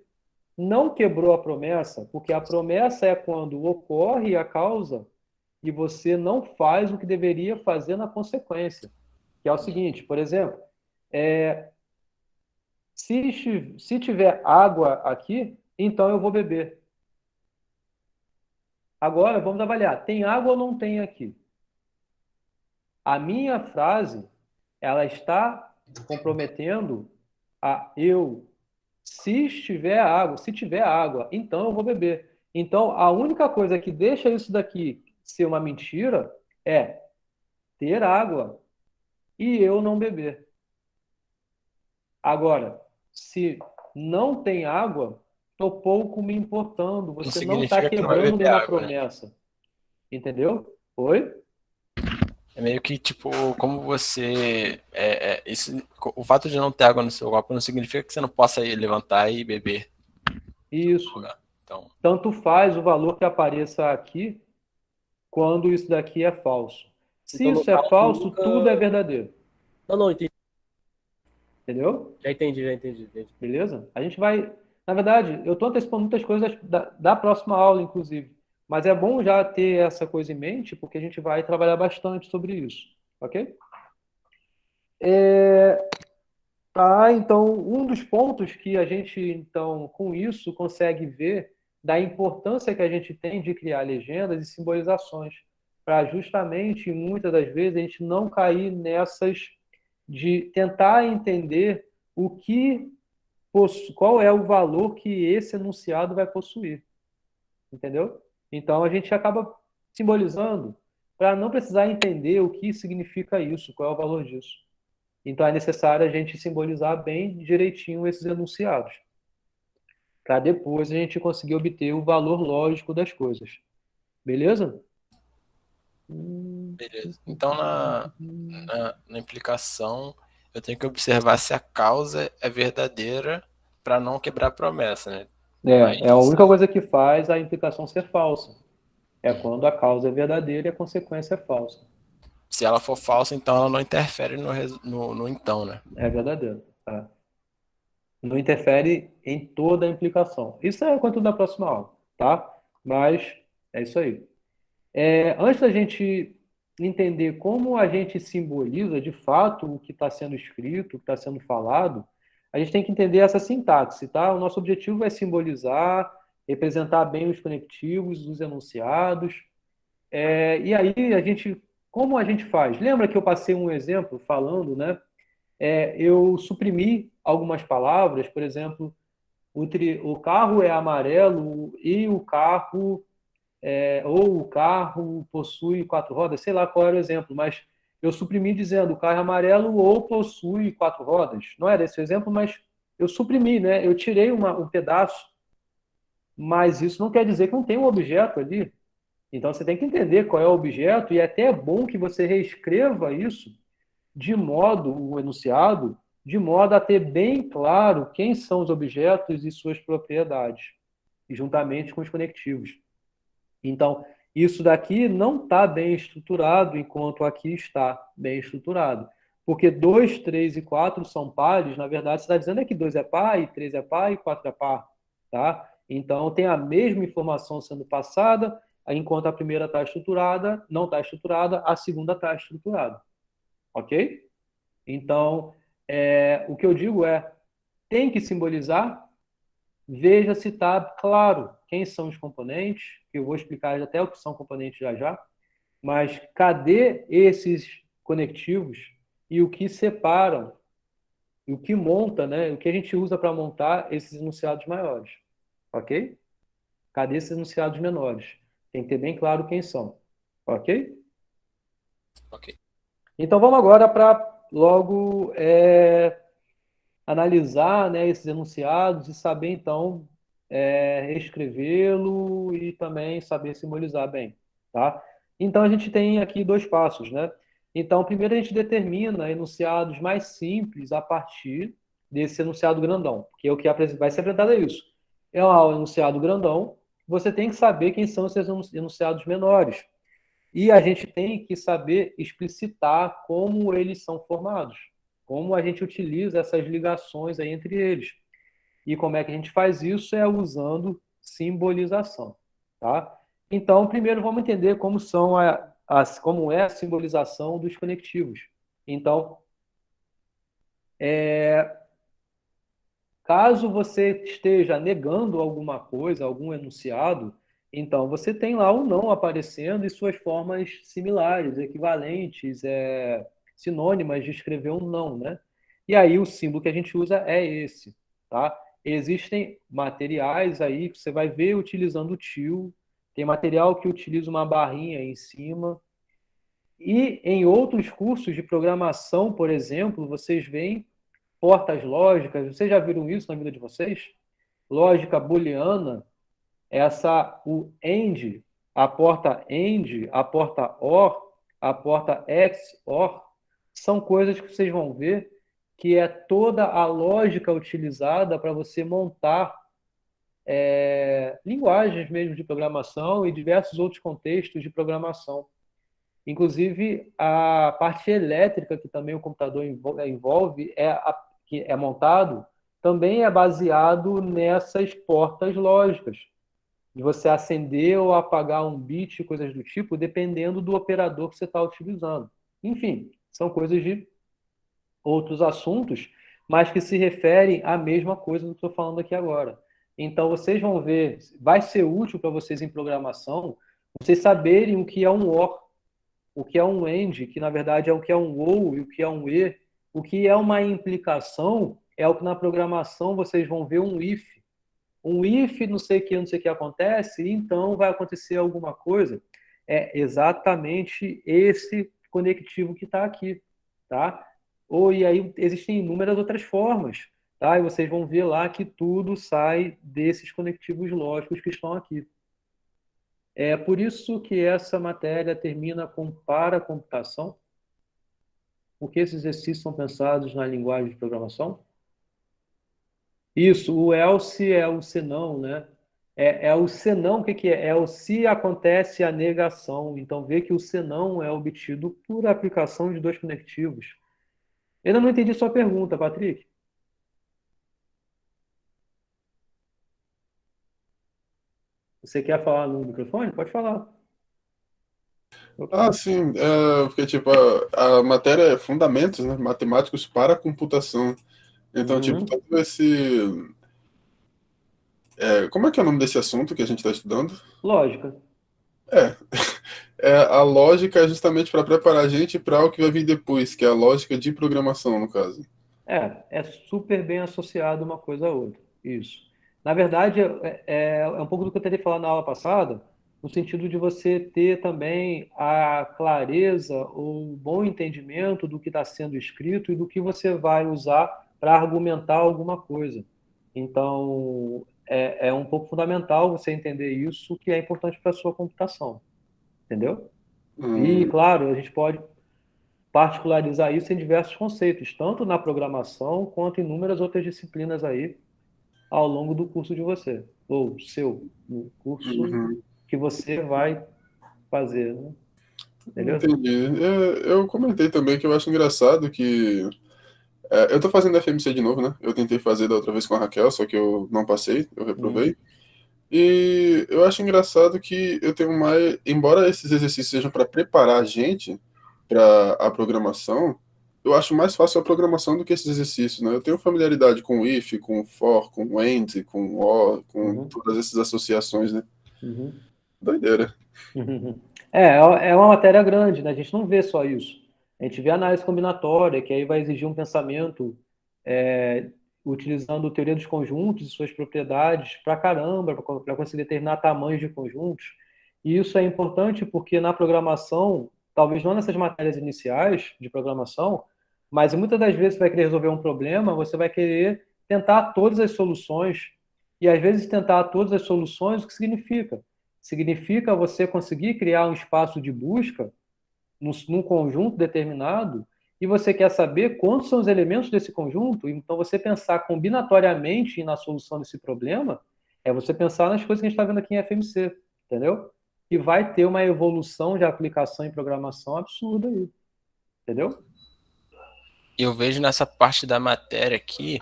não quebrou a promessa, porque a promessa é quando ocorre a causa e você não faz o que deveria fazer na consequência. Que é o seguinte, por exemplo, se tiver água aqui, então eu vou beber. Agora vamos avaliar, tem água ou não tem aqui? A minha frase, ela está comprometendo a eu. Se tiver água, então eu vou beber. Então, a única coisa que deixa isso daqui ser uma mentira é ter água e eu não beber. Agora, se não tem água, estou pouco me importando. Não Você não está significa que não vai quebrando beber nenhuma água, né? promessa. Entendeu? Oi? É meio que, tipo, como você... o fato de não ter água no seu copo não significa que você não possa ir levantar e beber. Isso. Então, Tanto faz o valor que apareça aqui quando isso daqui é falso. Se Então, no isso é caso, falso, nunca. tudo é verdadeiro. Não, entendi. Entendeu? Já entendi. Beleza? A gente vai. Na verdade, eu estou antecipando muitas coisas da próxima aula, inclusive. Mas é bom já ter essa coisa em mente, porque a gente vai trabalhar bastante sobre isso. Ok? Tá, então, um dos pontos que a gente, então, com isso, consegue ver da importância que a gente tem de criar legendas e simbolizações, para justamente, muitas das vezes, a gente não cair nessas de tentar entender o que, qual é o valor que esse enunciado vai possuir, entendeu? Então, a gente acaba simbolizando para não precisar entender o que significa isso, qual é o valor disso. Então é necessário a gente simbolizar bem direitinho esses enunciados, para depois a gente conseguir obter o valor lógico das coisas. Beleza? beleza. Então, na implicação, eu tenho que observar se a causa é verdadeira para não quebrar a promessa, né? É a única coisa que faz a implicação ser falsa. É quando a causa é verdadeira e a consequência é falsa. Se ela for falsa, então ela não interfere no então, né? É verdadeiro. Tá? Não interfere em toda a implicação. Isso é quanto da próxima aula, tá? Mas é isso aí. Antes da gente entender como a gente simboliza de fato o que está sendo escrito, o que está sendo falado, a gente tem que entender essa sintaxe, tá? O nosso objetivo é simbolizar, representar bem os conectivos, os enunciados. E aí como a gente faz? Lembra que eu passei um exemplo falando, né? Eu suprimi algumas palavras, por exemplo, o carro é amarelo e o carro ou o carro possui 4 rodas, sei lá qual era o exemplo, mas eu suprimi dizendo o carro é amarelo ou possui 4 rodas. Não era esse o exemplo, mas eu suprimi, né? Eu tirei um pedaço, mas isso não quer dizer que não tem um objeto ali. Então você tem que entender qual é o objeto e até é bom que você reescreva isso de modo, o enunciado, de modo a ter bem claro quem são os objetos e suas propriedades, juntamente com os conectivos. Então, isso daqui não está bem estruturado, enquanto aqui está bem estruturado. Porque 2, 3 e 4 são pares, na verdade, você está dizendo é que 2 é par, e 3 é par, e 4 é par. Tá? Então, tem a mesma informação sendo passada, enquanto a primeira está estruturada, não está estruturada, a segunda está estruturada. Ok? Então, o que eu digo tem que simbolizar. Veja se está claro quem são os componentes, que eu vou explicar até o que são componentes já já, mas cadê esses conectivos e o que separam, e o que monta, né? O que a gente usa para montar esses enunciados maiores, ok? Cadê esses enunciados menores? Tem que ter bem claro quem são, ok? Ok. Então vamos agora para logo analisar, né, esses enunciados e saber, então, reescrevê-lo e também saber simbolizar bem, tá? Então, a gente tem aqui 2 passos, né? Então, primeiro a gente determina enunciados mais simples a partir desse enunciado grandão, que é o que vai ser apresentado é isso. É um enunciado grandão, você tem que saber quem são esses enunciados menores. E a gente tem que saber explicitar como eles são formados, como a gente utiliza essas ligações aí entre eles. E como é que a gente faz isso? É usando simbolização, tá? Então, primeiro vamos entender como como é a simbolização dos conectivos. Então, caso você esteja negando alguma coisa, algum enunciado, então você tem lá o não aparecendo e suas formas similares, equivalentes, sinônimas de escrever um não, né? E aí o símbolo que a gente usa é esse, tá? Existem materiais aí que você vai ver utilizando o til, tem material que utiliza uma barrinha em cima. E em outros cursos de programação, por exemplo, vocês veem portas lógicas. Vocês já viram isso na vida de vocês? Lógica booleana, o AND, a porta AND, a porta OR, a porta XOR, são coisas que vocês vão ver que é toda a lógica utilizada para você montar linguagens mesmo de programação e diversos outros contextos de programação. Inclusive, a parte elétrica que também o computador envolve, que é montado, também é baseado nessas portas lógicas, de você acender ou apagar um bit, coisas do tipo, dependendo do operador que você está utilizando. Enfim, são coisas de outros assuntos, mas que se referem à mesma coisa do que estou falando aqui agora. Então, vocês vão ver, vai ser útil para vocês em programação, vocês saberem o que é um OR, o que é um AND, que na verdade é o que é um OU e o que é um E, o que é uma implicação, é o que na programação vocês vão ver um if. Um if, não sei o que acontece, e então vai acontecer alguma coisa. É exatamente esse conectivo que está aqui, tá? E aí existem inúmeras outras formas, tá? E vocês vão ver lá que tudo sai desses conectivos lógicos que estão aqui. É por isso que essa matéria termina com para computação, porque esses exercícios são pensados na linguagem de programação. Isso, o else é o senão, né? É o senão, o que que é? É o se acontece a negação. Então, vê que o senão é obtido por aplicação de dois conectivos. Eu ainda não entendi sua pergunta, Patrick. Você quer falar no microfone? Pode falar. Ah, sim, porque tipo, a matéria é fundamentos, né, matemáticos para a computação. Então, tipo, Uhum. todo esse... como é que é o nome desse assunto que a gente está estudando? Lógica. É, a lógica é justamente para preparar a gente para o que vai vir depois, que é a lógica de programação, no caso. É super bem associado uma coisa a outra. Isso. Na verdade, é um pouco do que eu tentei falar na aula passada, no sentido de você ter também a clareza ou o bom entendimento do que está sendo escrito e do que você vai usar para argumentar alguma coisa. Então, é um pouco fundamental você entender isso, que é importante para a sua computação. Entendeu? E, Hum, claro, a gente pode particularizar isso em diversos conceitos, tanto na programação quanto em inúmeras outras disciplinas aí ao longo do curso de você, ou seu, no curso uhum. que você vai fazer, né? Beleza? Entendi. Eu comentei também que eu acho engraçado que eu tô fazendo FMC de novo, né? Eu tentei fazer da outra vez com a Raquel, só que eu não passei, eu Uhum. reprovei. E eu acho engraçado que eu tenho mais, embora esses exercícios sejam para preparar a gente para a programação, eu acho mais fácil a programação do que esses exercícios, né? Eu tenho familiaridade com o if, com o for, com o and, com o or, com Uhum. todas essas associações, né? Uhum. Doideira. Uhum. É uma matéria grande, né? A gente não vê só isso. A gente vê análise combinatória, que aí vai exigir um pensamento é, utilizando teoria dos conjuntos e suas propriedades pra caramba, para conseguir determinar tamanhos de conjuntos. E isso é importante porque na programação, talvez não nessas matérias iniciais de programação, mas muitas das vezes você vai querer resolver um problema, você vai querer tentar todas as soluções. E às vezes tentar todas as soluções, o que significa? Significa você conseguir criar um espaço de busca num conjunto determinado e você quer saber quantos são os elementos desse conjunto, então você pensar combinatoriamente na solução desse problema é você pensar nas coisas que a gente está vendo aqui em FMC, entendeu? E vai ter uma evolução de aplicação em programação absurda aí, entendeu? Eu vejo nessa parte da matéria aqui,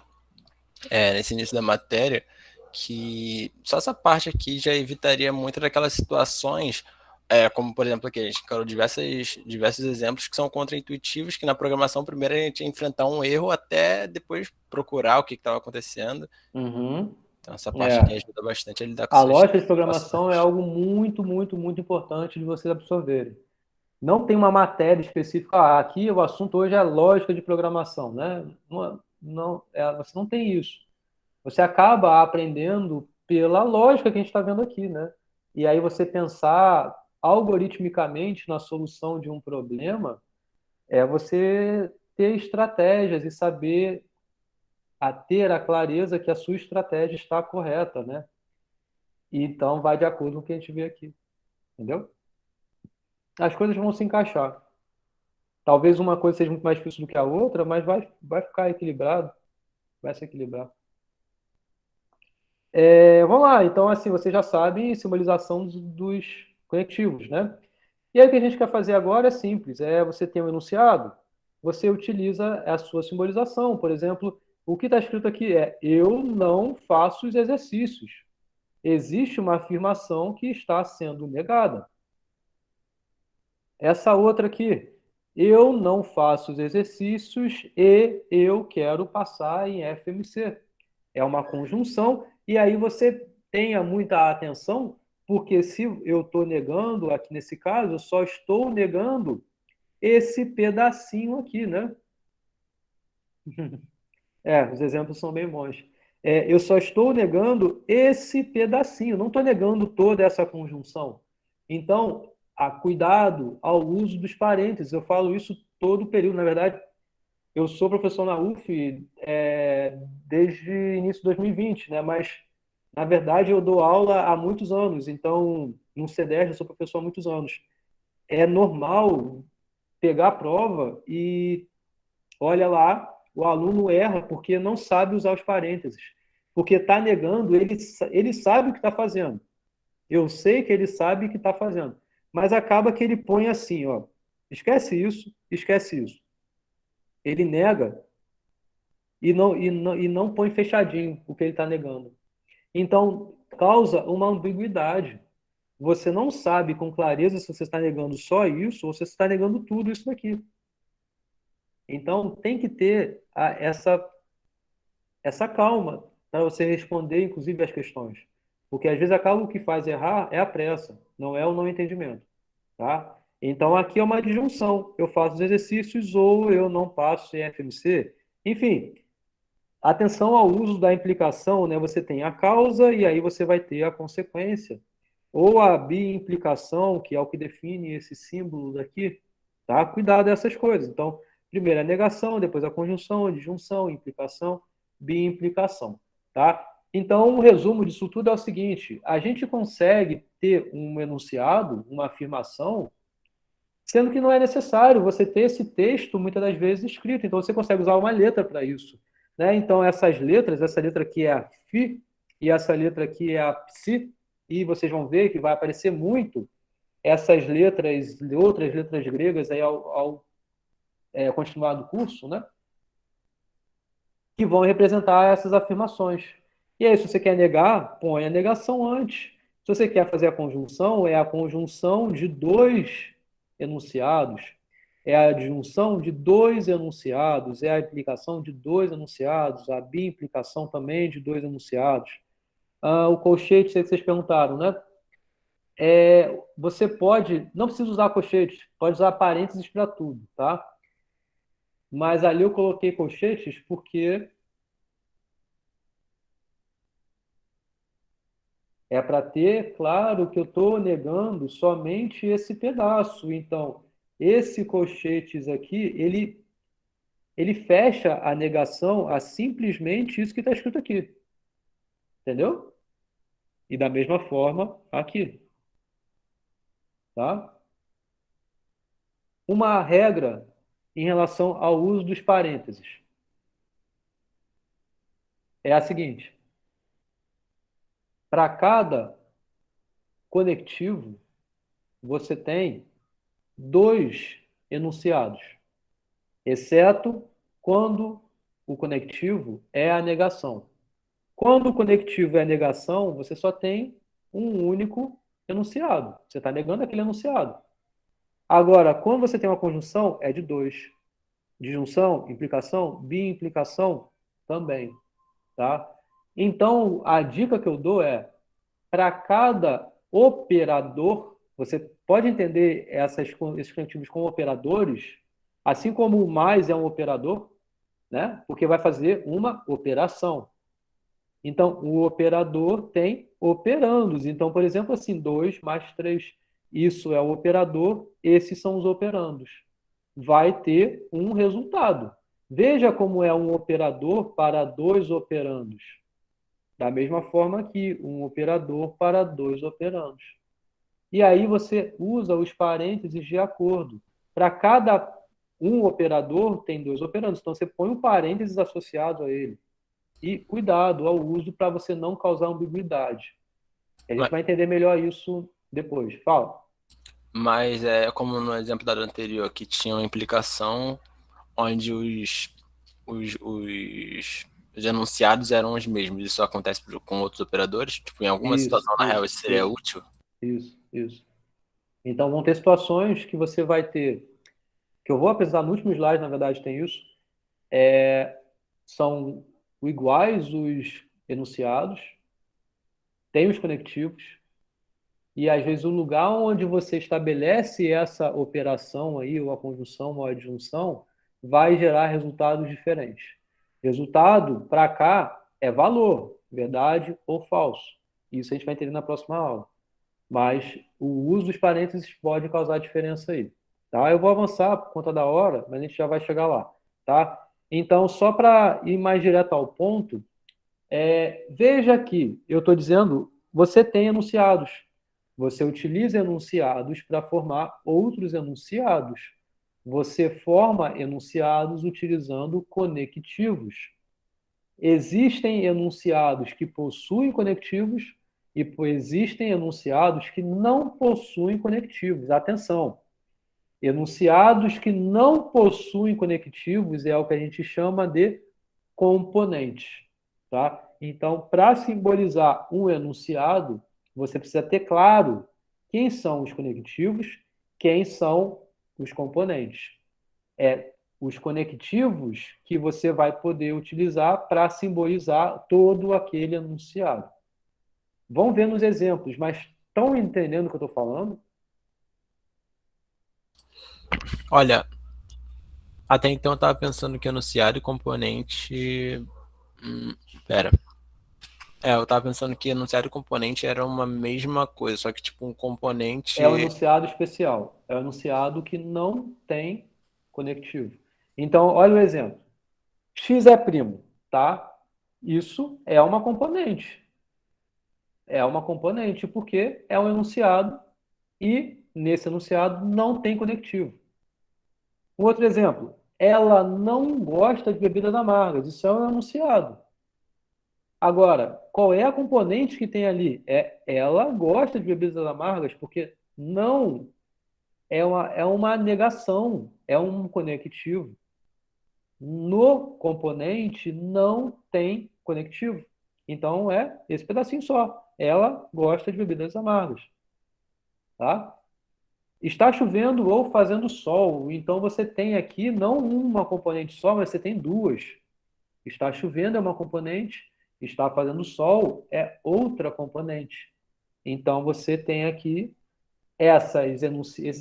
nesse início da matéria, que só essa parte aqui já evitaria muitas daquelas situações, como por exemplo aqui, a gente encarou diversos exemplos que são contraintuitivos, que na programação primeiro a gente ia enfrentar um erro até depois procurar o que estava acontecendo. Uhum. Então essa parte aqui É. ajuda bastante a lidar com A essas lógica de programação é situações. algo muito, muito, muito importante de vocês absorverem. Não tem uma matéria específica. Aqui o assunto hoje é lógica de programação, né? Você não tem isso. Você acaba aprendendo pela lógica que a gente está vendo aqui, né? E aí você pensar algoritmicamente na solução de um problema é você ter estratégias e saber ter a clareza que a sua estratégia está correta, né? E então vai de acordo com o que a gente vê aqui. Entendeu? As coisas vão se encaixar. Talvez uma coisa seja muito mais difícil do que a outra, mas vai ficar equilibrado, vai se equilibrar. Vamos lá, então assim, você já sabe simbolização dos conectivos, né? E aí o que a gente quer fazer agora é simples, você tem um enunciado, você utiliza a sua simbolização. Por exemplo, o que está escrito aqui é: eu não faço os exercícios. Existe uma afirmação que está sendo negada. Essa outra aqui: eu não faço os exercícios e eu quero passar em FMC. É uma conjunção, e aí você tenha muita atenção, porque se eu estou negando, aqui nesse caso, eu só estou negando esse pedacinho aqui, né? Os exemplos são bem bons. Eu só estou negando esse pedacinho, não estou negando toda essa conjunção. Então, cuidado ao uso dos parênteses. Eu falo isso todo o período. Na verdade, eu sou professor na UF desde o início de 2020, né? Mas, na verdade, eu dou aula há muitos anos. Então, no CEDERJ, eu sou professor há muitos anos. É normal pegar a prova e, olha lá, o aluno erra porque não sabe usar os parênteses. Porque está negando, ele sabe o que está fazendo. Eu sei que ele sabe o que está fazendo. Mas acaba que ele põe assim, ó, esquece isso, esquece isso. Ele nega e não põe fechadinho o que ele está negando. Então, causa uma ambiguidade. Você não sabe com clareza se você está negando só isso ou se você está negando tudo isso daqui. Então, tem que ter essa calma para você responder, inclusive, as questões. Porque, às vezes, acaba o que faz errar é a pressa, não é o não entendimento. Tá? Então, aqui é uma disjunção. Eu faço os exercícios ou eu não passo em FMC. Enfim, atenção ao uso da implicação, né? Você tem a causa e aí você vai ter a consequência. Ou a bi-implicação, que é o que define esse símbolo daqui, tá? Cuidado dessas coisas. Então, primeiro a negação, depois a conjunção, a disjunção, implicação, bi-implicação, tá? Então, o resumo disso tudo é o seguinte: a gente consegue ter um enunciado, uma afirmação, sendo que não é necessário você ter esse texto muitas das vezes escrito. Então, você consegue usar uma letra para isso, né? Então, essas letras, essa letra aqui é a Φ e essa letra aqui é a Ψ, e vocês vão ver que vai aparecer muito essas letras, outras letras gregas aí ao continuar do curso, né? Que vão representar essas afirmações. E aí, se você quer negar, põe a negação antes. Se você quer fazer a conjunção, é a conjunção de dois enunciados, é a adjunção de dois enunciados, é a implicação de dois enunciados, a bi-implicação também de dois enunciados. O colchete, sei que vocês perguntaram, né? Você não precisa usar colchetes, pode usar parênteses para tudo, tá? Mas ali eu coloquei colchetes porque é para ter claro que eu estou negando somente esse pedaço. Então, esse colchetes aqui, ele fecha a negação a simplesmente isso que está escrito aqui. Entendeu? E da mesma forma aqui. Tá? Uma regra em relação ao uso dos parênteses é a seguinte: para cada conectivo, você tem dois enunciados, exceto quando o conectivo é a negação. Quando o conectivo é a negação, você só tem um único enunciado. Você está negando aquele enunciado. Agora, quando você tem uma conjunção, é de dois. Disjunção, implicação, bi-implicação também. Tá? Então, a dica que eu dou é: para cada operador, você pode entender esses conectivos como operadores, assim como o mais é um operador, né? Porque vai fazer uma operação. Então, o operador tem operandos. Então, por exemplo, assim, 2 mais 3, isso é o operador, esses são os operandos. Vai ter um resultado. Veja como é um operador para dois operandos. Da mesma forma que um operador para dois operandos. E aí você usa os parênteses de acordo. Para cada um operador, tem 2 operandos. Então, você põe um parênteses associado a ele. E cuidado ao uso para você não causar ambiguidade. A gente vai entender melhor isso depois. Fala. Mas é como no exemplo dado anterior, que tinha uma implicação onde os enunciados eram os mesmos. Isso acontece com outros operadores? Tipo, em alguma situação, na real, isso seria útil? Isso. Então, vão ter situações que você vai ter, que eu vou apresentar no último slide, na verdade, tem isso, são iguais os enunciados, tem os conectivos, e às vezes o lugar onde você estabelece essa operação aí, ou a conjunção ou a adjunção, vai gerar resultados diferentes. Resultado, para cá, é valor, verdade ou falso. Isso a gente vai entender na próxima aula. Mas o uso dos parênteses pode causar diferença aí. Tá? Eu vou avançar por conta da hora, mas a gente já vai chegar lá. Tá? Então, só para ir mais direto ao ponto, veja que eu estou dizendo, você tem enunciados. Você utiliza enunciados para formar outros enunciados. Você forma enunciados utilizando conectivos. Existem enunciados que possuem conectivos e existem enunciados que não possuem conectivos. Atenção! Enunciados que não possuem conectivos é o que a gente chama de componentes. Tá? Então, para simbolizar um enunciado, você precisa ter claro quem são os conectivos, quem são os componentes. Os conectivos que você vai poder utilizar para simbolizar todo aquele enunciado. Vão ver nos exemplos, mas estão entendendo o que eu estou falando? Olha, até então eu estava pensando que enunciado e componente... Pera. Eu estava pensando que enunciado e componente era uma mesma coisa, só que tipo um componente... É um enunciado especial. É um enunciado que não tem conectivo. Então, olha o exemplo. X é primo, tá? Isso é uma componente. É uma componente porque é um enunciado e nesse enunciado não tem conectivo. Um outro exemplo. Ela não gosta de bebidas amargas. Isso é um enunciado. Agora, qual é a componente que tem ali? Ela gosta de bebidas amargas porque não é uma negação, é um conectivo. No componente não tem conectivo. Então é esse pedacinho só. Ela gosta de bebidas amargas. Tá? Está chovendo ou fazendo sol. Então você tem aqui não uma componente só, mas você tem duas. Está chovendo é uma componente, está fazendo sol é outra componente. Então você tem aqui esses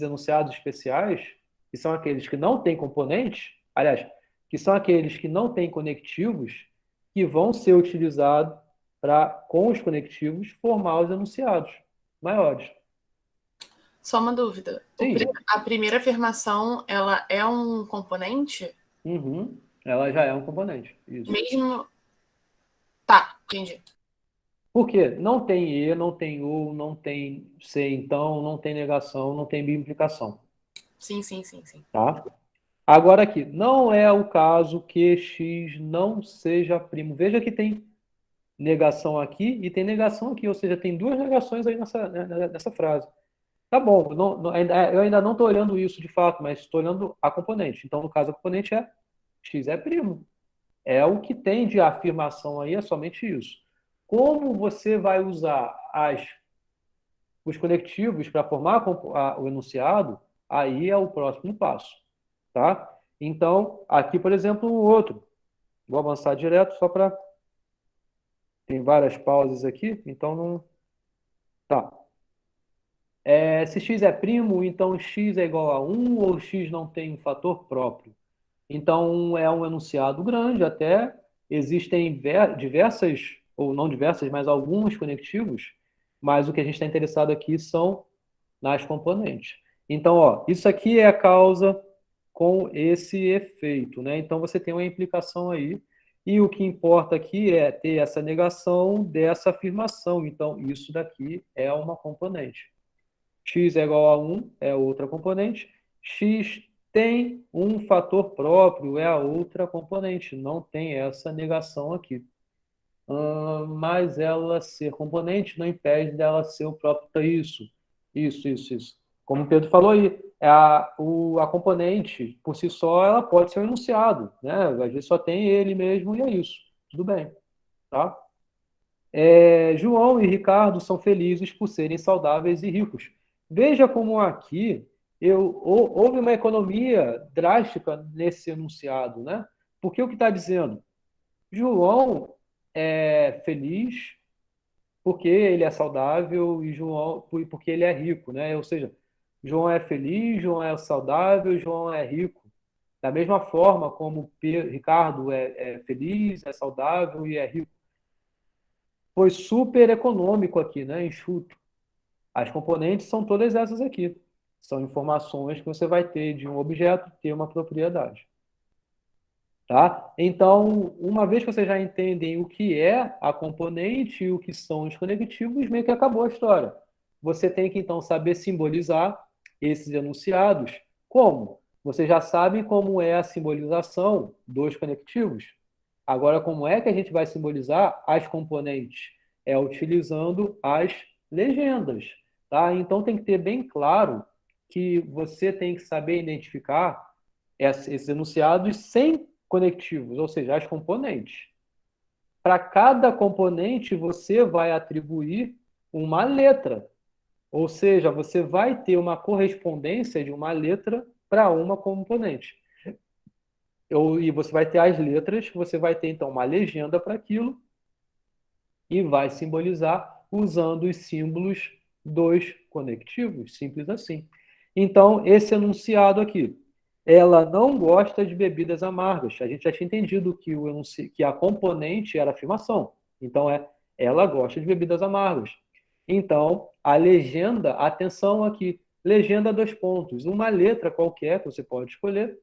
enunciados especiais, que são aqueles que não têm componentes, aliás, que são aqueles que não têm conectivos, que vão ser utilizados para, com os conectivos, formar os enunciados maiores. Só uma dúvida. Sim. A primeira afirmação, ela é um componente? Uhum. Ela já é um componente. Isso. Mesmo... Tá, entendi. Por quê? Não tem e, não tem ou, não tem se, então, não tem negação, não tem implicação. Sim. Tá? Agora aqui, não é o caso que x não seja primo. Veja que tem negação aqui e tem negação aqui, ou seja, tem duas negações aí nessa frase. Tá bom, eu ainda não estou olhando isso de fato, mas estou olhando a componente. Então, no caso, a componente é x é primo. É o que tem de afirmação aí, é somente isso. Como você vai usar os conectivos para formar o enunciado, aí é o próximo passo. Tá? Então, aqui, por exemplo, um outro. Vou avançar direto só para... Tem várias pausas aqui, então não... Tá. Se x é primo, então x é igual a 1 ou x não tem um fator próprio? Então, é um enunciado grande até. Existem diversas, ou não diversas, mas alguns conectivos, mas o que a gente está interessado aqui são nas componentes. Então, ó, isso aqui é a causa com esse efeito, né? Então, você tem uma implicação aí, e o que importa aqui é ter essa negação dessa afirmação. Então, isso daqui é uma componente. x é igual a 1 é outra componente, x tem um fator próprio é a outra componente, não tem essa negação aqui. Mas ela ser componente não impede dela ser o próprio isso. Isso. Como o Pedro falou aí, a componente, por si só, ela pode ser um enunciado, né? Às vezes só tem ele mesmo e é isso. Tudo bem, tá? João e Ricardo são felizes por serem saudáveis e ricos. Veja como aqui houve uma economia drástica nesse enunciado, né? Porque o que está dizendo? João é feliz porque ele é saudável e João porque ele é rico, né? Ou seja, João é feliz, João é saudável, João é rico. Da mesma forma como Ricardo é feliz, é saudável e é rico. Foi super econômico aqui, né? Enxuto. As componentes são todas essas aqui. São informações que você vai ter de um objeto ter uma propriedade. Tá? Então, uma vez que vocês já entendem o que é a componente e o que são os conectivos, meio que acabou a história. Você tem que, então, saber simbolizar esses enunciados. Como? Vocês já sabem como é a simbolização dos conectivos. Agora, como é que a gente vai simbolizar as componentes? É utilizando as legendas. Tá? Então, tem que ter bem claro que você tem que saber identificar esses enunciados sem conectivos, ou seja, as componentes. Para cada componente, você vai atribuir uma letra. Ou seja, você vai ter uma correspondência de uma letra para uma componente. E você vai ter as letras, você vai ter, então, uma legenda para aquilo e vai simbolizar usando os símbolos dos conectivos, simples assim. Então, esse enunciado aqui, ela não gosta de bebidas amargas. A gente já tinha entendido que a componente era afirmação. Então, ela gosta de bebidas amargas. Então, a legenda, atenção aqui, legenda 2 pontos. Uma letra qualquer que você pode escolher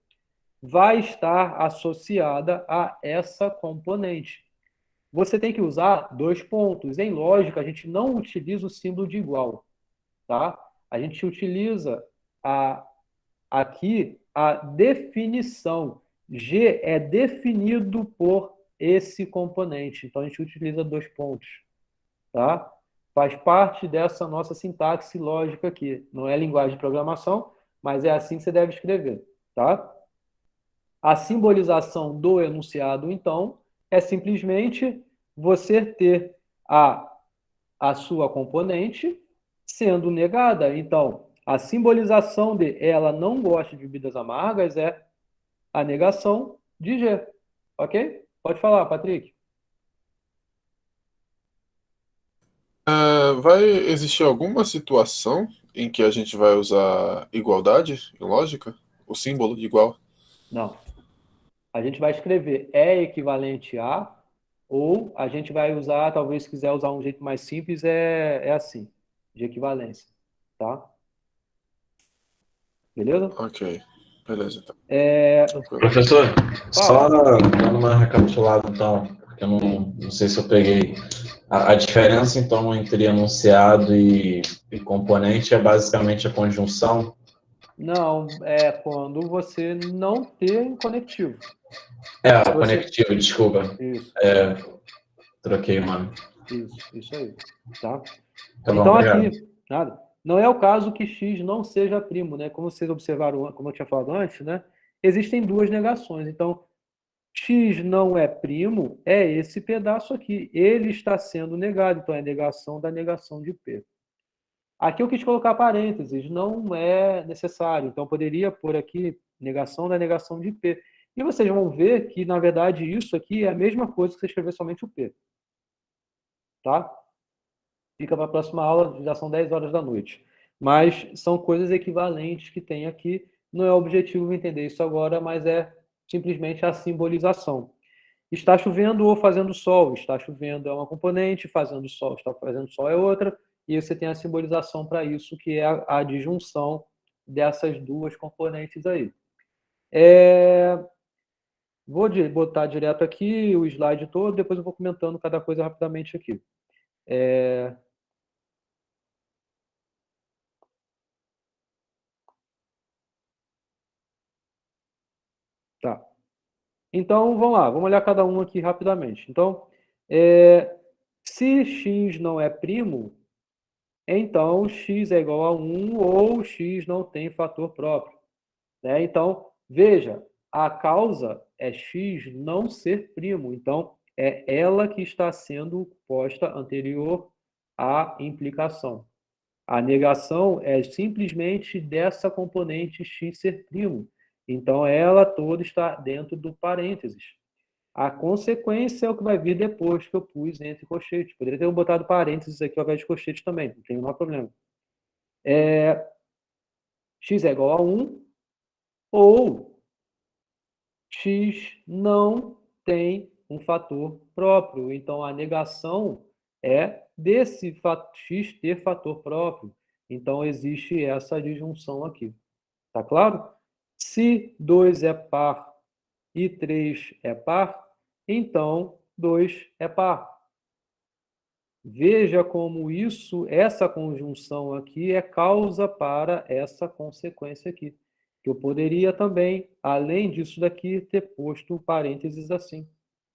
vai estar associada a essa componente. Você tem que usar 2 pontos. Em lógica, a gente não utiliza o símbolo de igual. Tá? A gente utiliza aqui a definição. G é definido por esse componente. Então, a gente utiliza 2 pontos. Tá? Faz parte dessa nossa sintaxe lógica aqui. Não é linguagem de programação, mas é assim que você deve escrever. Tá? A simbolização do enunciado, então, é simplesmente você ter a sua componente sendo negada. Então, a simbolização de ela não gosta de bebidas amargas é a negação de G. Ok? Pode falar, Patrick. Vai existir alguma situação em que a gente vai usar igualdade em lógica? O símbolo de igual? Não. A gente vai escrever é equivalente a, ou a gente vai usar, talvez se quiser usar um jeito mais simples, é assim, de equivalência. Tá? Beleza? Ok, beleza. Então. Tranquilo. Professor, só Fala. dando uma recapitulada, então, porque eu não sei se eu peguei. A diferença, então, entre enunciado e componente é basicamente a conjunção? Não, é quando você não tem conectivo. A conectivo, desculpa. Isso, Troquei o nome. isso aí. Tá? Tá bom, Então obrigado. aqui, nada. Não é o caso que x não seja primo, né? Como vocês observaram, como eu tinha falado antes, né? Existem 2 negações. Então, x não é primo é esse pedaço aqui. Ele está sendo negado, então é negação da negação de P. Aqui eu quis colocar parênteses, não é necessário. Então, eu poderia pôr aqui negação da negação de P. E vocês vão ver que, na verdade, isso aqui é a mesma coisa que você escrever somente o P. Tá? Fica para a próxima aula, já são 10 horas da noite. Mas são coisas equivalentes que tem aqui. Não é objetivo entender isso agora, mas é simplesmente a simbolização. Está chovendo ou fazendo sol. Está chovendo é uma componente, fazendo sol, está fazendo sol é outra. E você tem a simbolização para isso, que é a disjunção dessas 2 componentes aí. Vou botar direto aqui o slide todo, depois eu vou comentando cada coisa rapidamente aqui. Então, vamos lá, vamos olhar cada um aqui rapidamente. Então, se x não é primo, então x é igual a 1 ou x não tem fator próprio, né? Então, veja, a causa é x não ser primo. Então, é ela que está sendo posta anterior à implicação. A negação é simplesmente dessa componente x ser primo. Então, ela toda está dentro do parênteses. A consequência é o que vai vir depois que eu pus entre colchetes. Poderia ter botado parênteses aqui ao invés de colchetes também, não tem o menor problema. X é igual a 1 ou x não tem um fator próprio. Então, a negação é desse x ter fator próprio. Então, existe essa disjunção aqui. Tá claro? Se 2 é par e 3 é par, então 2 é par. Veja como essa conjunção aqui é causa para essa consequência aqui. Que eu poderia também, além disso daqui, ter posto parênteses assim.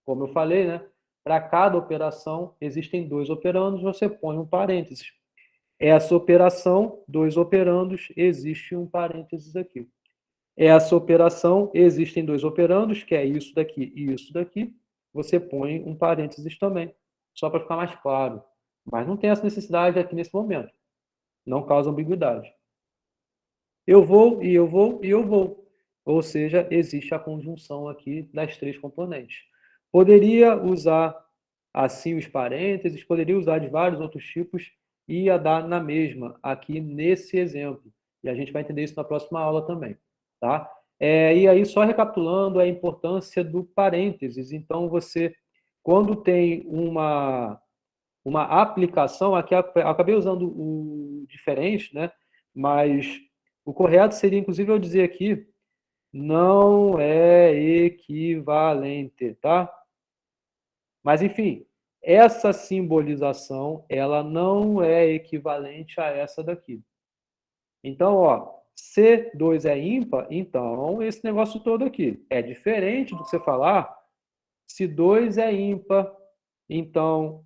Como eu falei, né? Para cada operação, existem 2 operandos, você põe um parênteses. Essa operação, 2 operandos, existe um parênteses aqui. Essa operação, existem 2 operandos, que é isso daqui e isso daqui, você põe um parênteses também, só para ficar mais claro. Mas não tem essa necessidade aqui nesse momento. Não causa ambiguidade. Eu vou, e eu vou, e eu vou. Ou seja, existe a conjunção aqui das 3 componentes. Poderia usar assim os parênteses, poderia usar de vários outros tipos e ia dar na mesma, aqui nesse exemplo. E a gente vai entender isso na próxima aula também. Tá? E aí, só recapitulando a importância do parênteses. Então, você, quando tem uma aplicação, aqui eu acabei usando o diferente, né? Mas o correto seria, inclusive, eu dizer aqui, não é equivalente, tá? Mas, enfim, essa simbolização, ela não é equivalente a essa daqui. Então, ó, se 2 é ímpar, então esse negócio todo aqui é diferente do que você falar. Se 2 é ímpar, então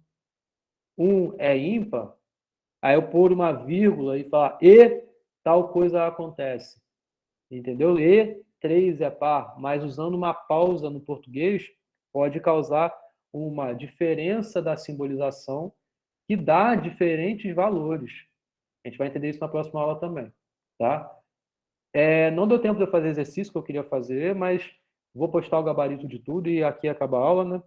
1 é ímpar, aí eu pôr uma vírgula e falar e tal coisa acontece. Entendeu? E 3 é par, mas usando uma pausa no português pode causar uma diferença da simbolização que dá diferentes valores. A gente vai entender isso na próxima aula também. Tá? Não deu tempo de eu fazer exercício que eu queria fazer, mas vou postar o gabarito de tudo e aqui acaba a aula, né?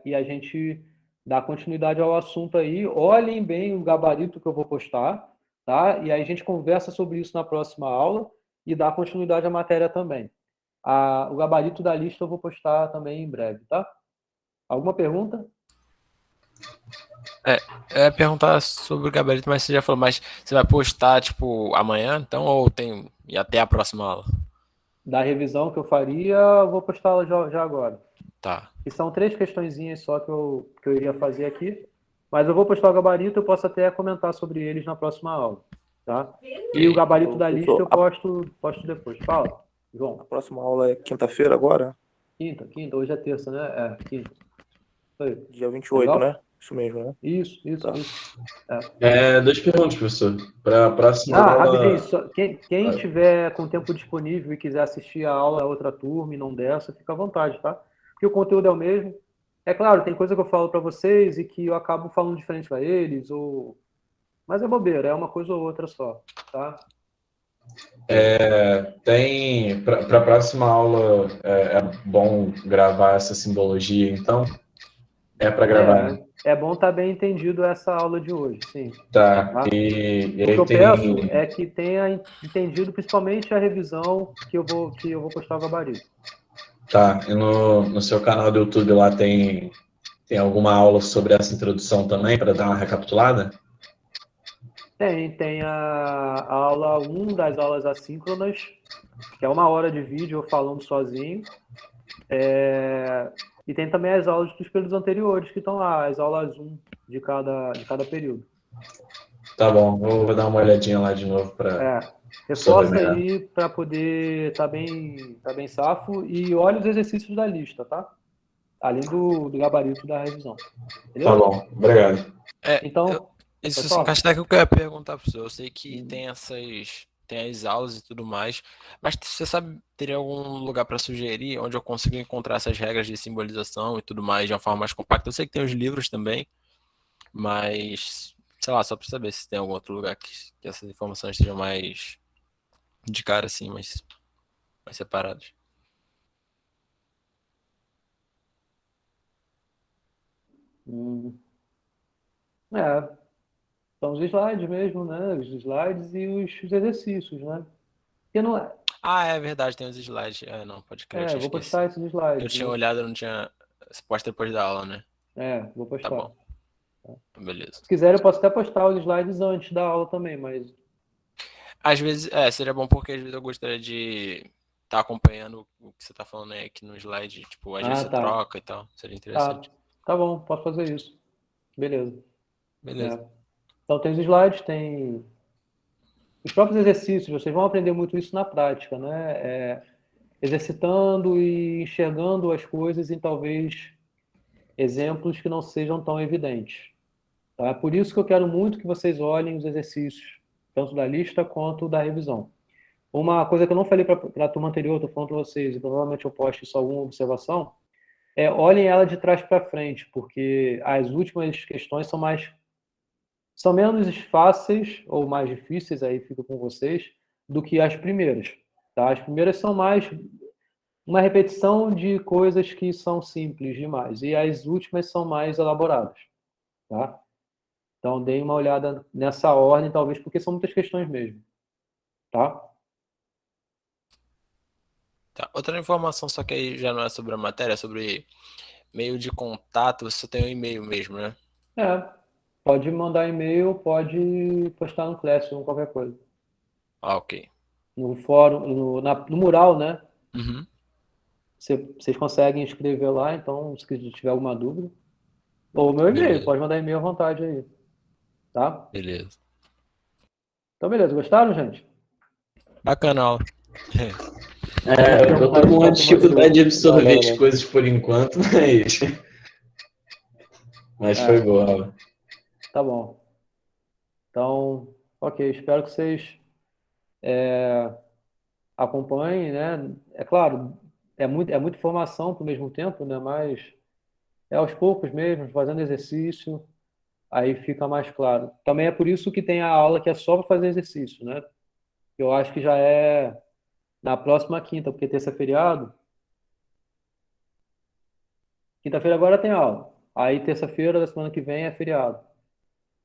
E a gente dá continuidade ao assunto aí. Olhem bem o gabarito que eu vou postar, tá? E aí a gente conversa sobre isso na próxima aula e dá continuidade à matéria também. O gabarito da lista eu vou postar também em breve, tá? Alguma pergunta? Eu ia perguntar sobre o gabarito, mas você já falou, mas você vai postar, tipo, amanhã, então, ou tem e até a próxima aula? Da revisão que eu faria, eu vou postá-la já agora. Tá. E são 3 questõezinhas só que eu iria fazer aqui, mas eu vou postar o gabarito, eu posso até comentar sobre eles na próxima aula, tá? E o gabarito da lista eu posto depois. Fala, João. A próxima aula é quinta-feira agora? Quinta, hoje é terça, né? Quinta. Foi. Dia 28, Legal? né? Isso mesmo, né? Isso. Tá. 2 perguntas, professor. Para a próxima aula... Rapidinho, quem tiver com tempo disponível e quiser assistir a aula, a outra turma e não dessa, fica à vontade, tá? Porque o conteúdo é o mesmo. É claro, tem coisa que eu falo para vocês e que eu acabo falando diferente para eles, mas é bobeira, é uma coisa ou outra só, tá? Para a próxima aula, é bom gravar essa simbologia, então? É para gravar, né? É bom estar bem entendido essa aula de hoje, sim. Tá. O que aí eu peço é que tenha entendido principalmente a revisão que eu vou postar o gabarito. Tá. E no seu canal do YouTube lá tem alguma aula sobre essa introdução também, para dar uma recapitulada? Tem a aula 1 das aulas assíncronas, que é 1 hora de vídeo eu falando sozinho. E tem também as aulas dos períodos anteriores, que estão lá, as aulas 1 de cada período. Tá bom, vou dar uma olhadinha lá de novo para Reforça Sobre, aí para poder tá bem safo e olha os exercícios da lista, tá? Além do gabarito da revisão. Beleza? Tá bom, obrigado. Então, Isso se pessoal, encaixa naquilo que eu ia perguntar pro senhor. Eu sei que tem tem as aulas e tudo mais, mas você sabe, teria algum lugar para sugerir onde eu consigo encontrar essas regras de simbolização e tudo mais de uma forma mais compacta? Eu sei que tem os livros também, mas, sei lá, só para saber se tem algum outro lugar que essas informações estejam mais de cara assim, mais separadas. são os slides mesmo, né? Os slides e os exercícios, né? Porque não é. Ah, é verdade, tem os slides. Não, pode crer, eu tinha Vou esquecido. postar esses slides. Eu tinha olhado, não tinha. Você posta depois da aula, né? Vou postar. Tá bom. Beleza. Se quiser, eu posso até postar os slides antes da aula também, mas Às vezes, seria bom porque às vezes eu gostaria de estar acompanhando o que você tá falando aí aqui no slide. Tipo, às vezes você tá. troca e tal. Seria interessante. Tá bom, posso fazer isso. Beleza. Beleza. Então tem os slides, tem os próprios exercícios, vocês vão aprender muito isso na prática, né? Exercitando e enxergando as coisas em talvez exemplos que não sejam tão evidentes. Tá? Por isso que eu quero muito que vocês olhem os exercícios, tanto da lista quanto da revisão. Uma coisa que eu não falei para a turma anterior, estou falando para vocês, e provavelmente eu posto só alguma observação, olhem ela de trás para frente, porque as últimas questões são menos fáceis ou mais difíceis, aí fica com vocês, do que as primeiras. Tá? As primeiras são mais uma repetição de coisas que são simples demais, e as últimas são mais elaboradas. Tá? Então, deem uma olhada nessa ordem, talvez, porque são muitas questões mesmo. Tá? Tá. Outra informação, só que aí já não é sobre a matéria, é sobre meio de contato. Você tem um e-mail mesmo, né? Pode mandar e-mail, pode postar no Classroom, qualquer coisa. Ok. No fórum, no mural, né? Uhum. Vocês conseguem escrever lá, então, se tiver alguma dúvida. Ou o meu e-mail, Beleza. pode mandar e-mail à vontade aí. Tá? Beleza. Então, beleza. Gostaram, gente? Bacana a aula. Eu tô com uma dificuldade de absorver as coisas por enquanto, mas foi boa a aula. Tá bom. Então, ok. Espero que vocês acompanhem, né? É claro, é muita informação ao mesmo tempo, né? Mas aos poucos mesmo, fazendo exercício, aí fica mais claro. Também é por isso que tem a aula que é só para fazer exercício, né? Eu acho que já é na próxima quinta, porque terça é feriado. Quinta-feira agora tem aula. Aí terça-feira da semana que vem é feriado.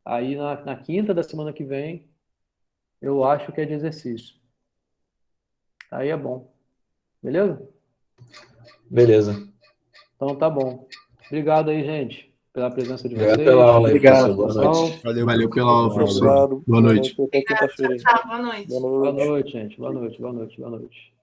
Aí na quinta da semana que vem, eu acho que é de exercício. Aí é bom. Beleza? Beleza. Então tá bom. Obrigado aí, gente, pela presença de Obrigado vocês. pela aula aí, Obrigado, professor. Boa noite. Valeu pela aula, professor. Obrigado. Boa noite. Até quinta-feira. Tchau, boa noite. Boa Boa noite. noite, gente. Boa noite, boa noite, boa noite.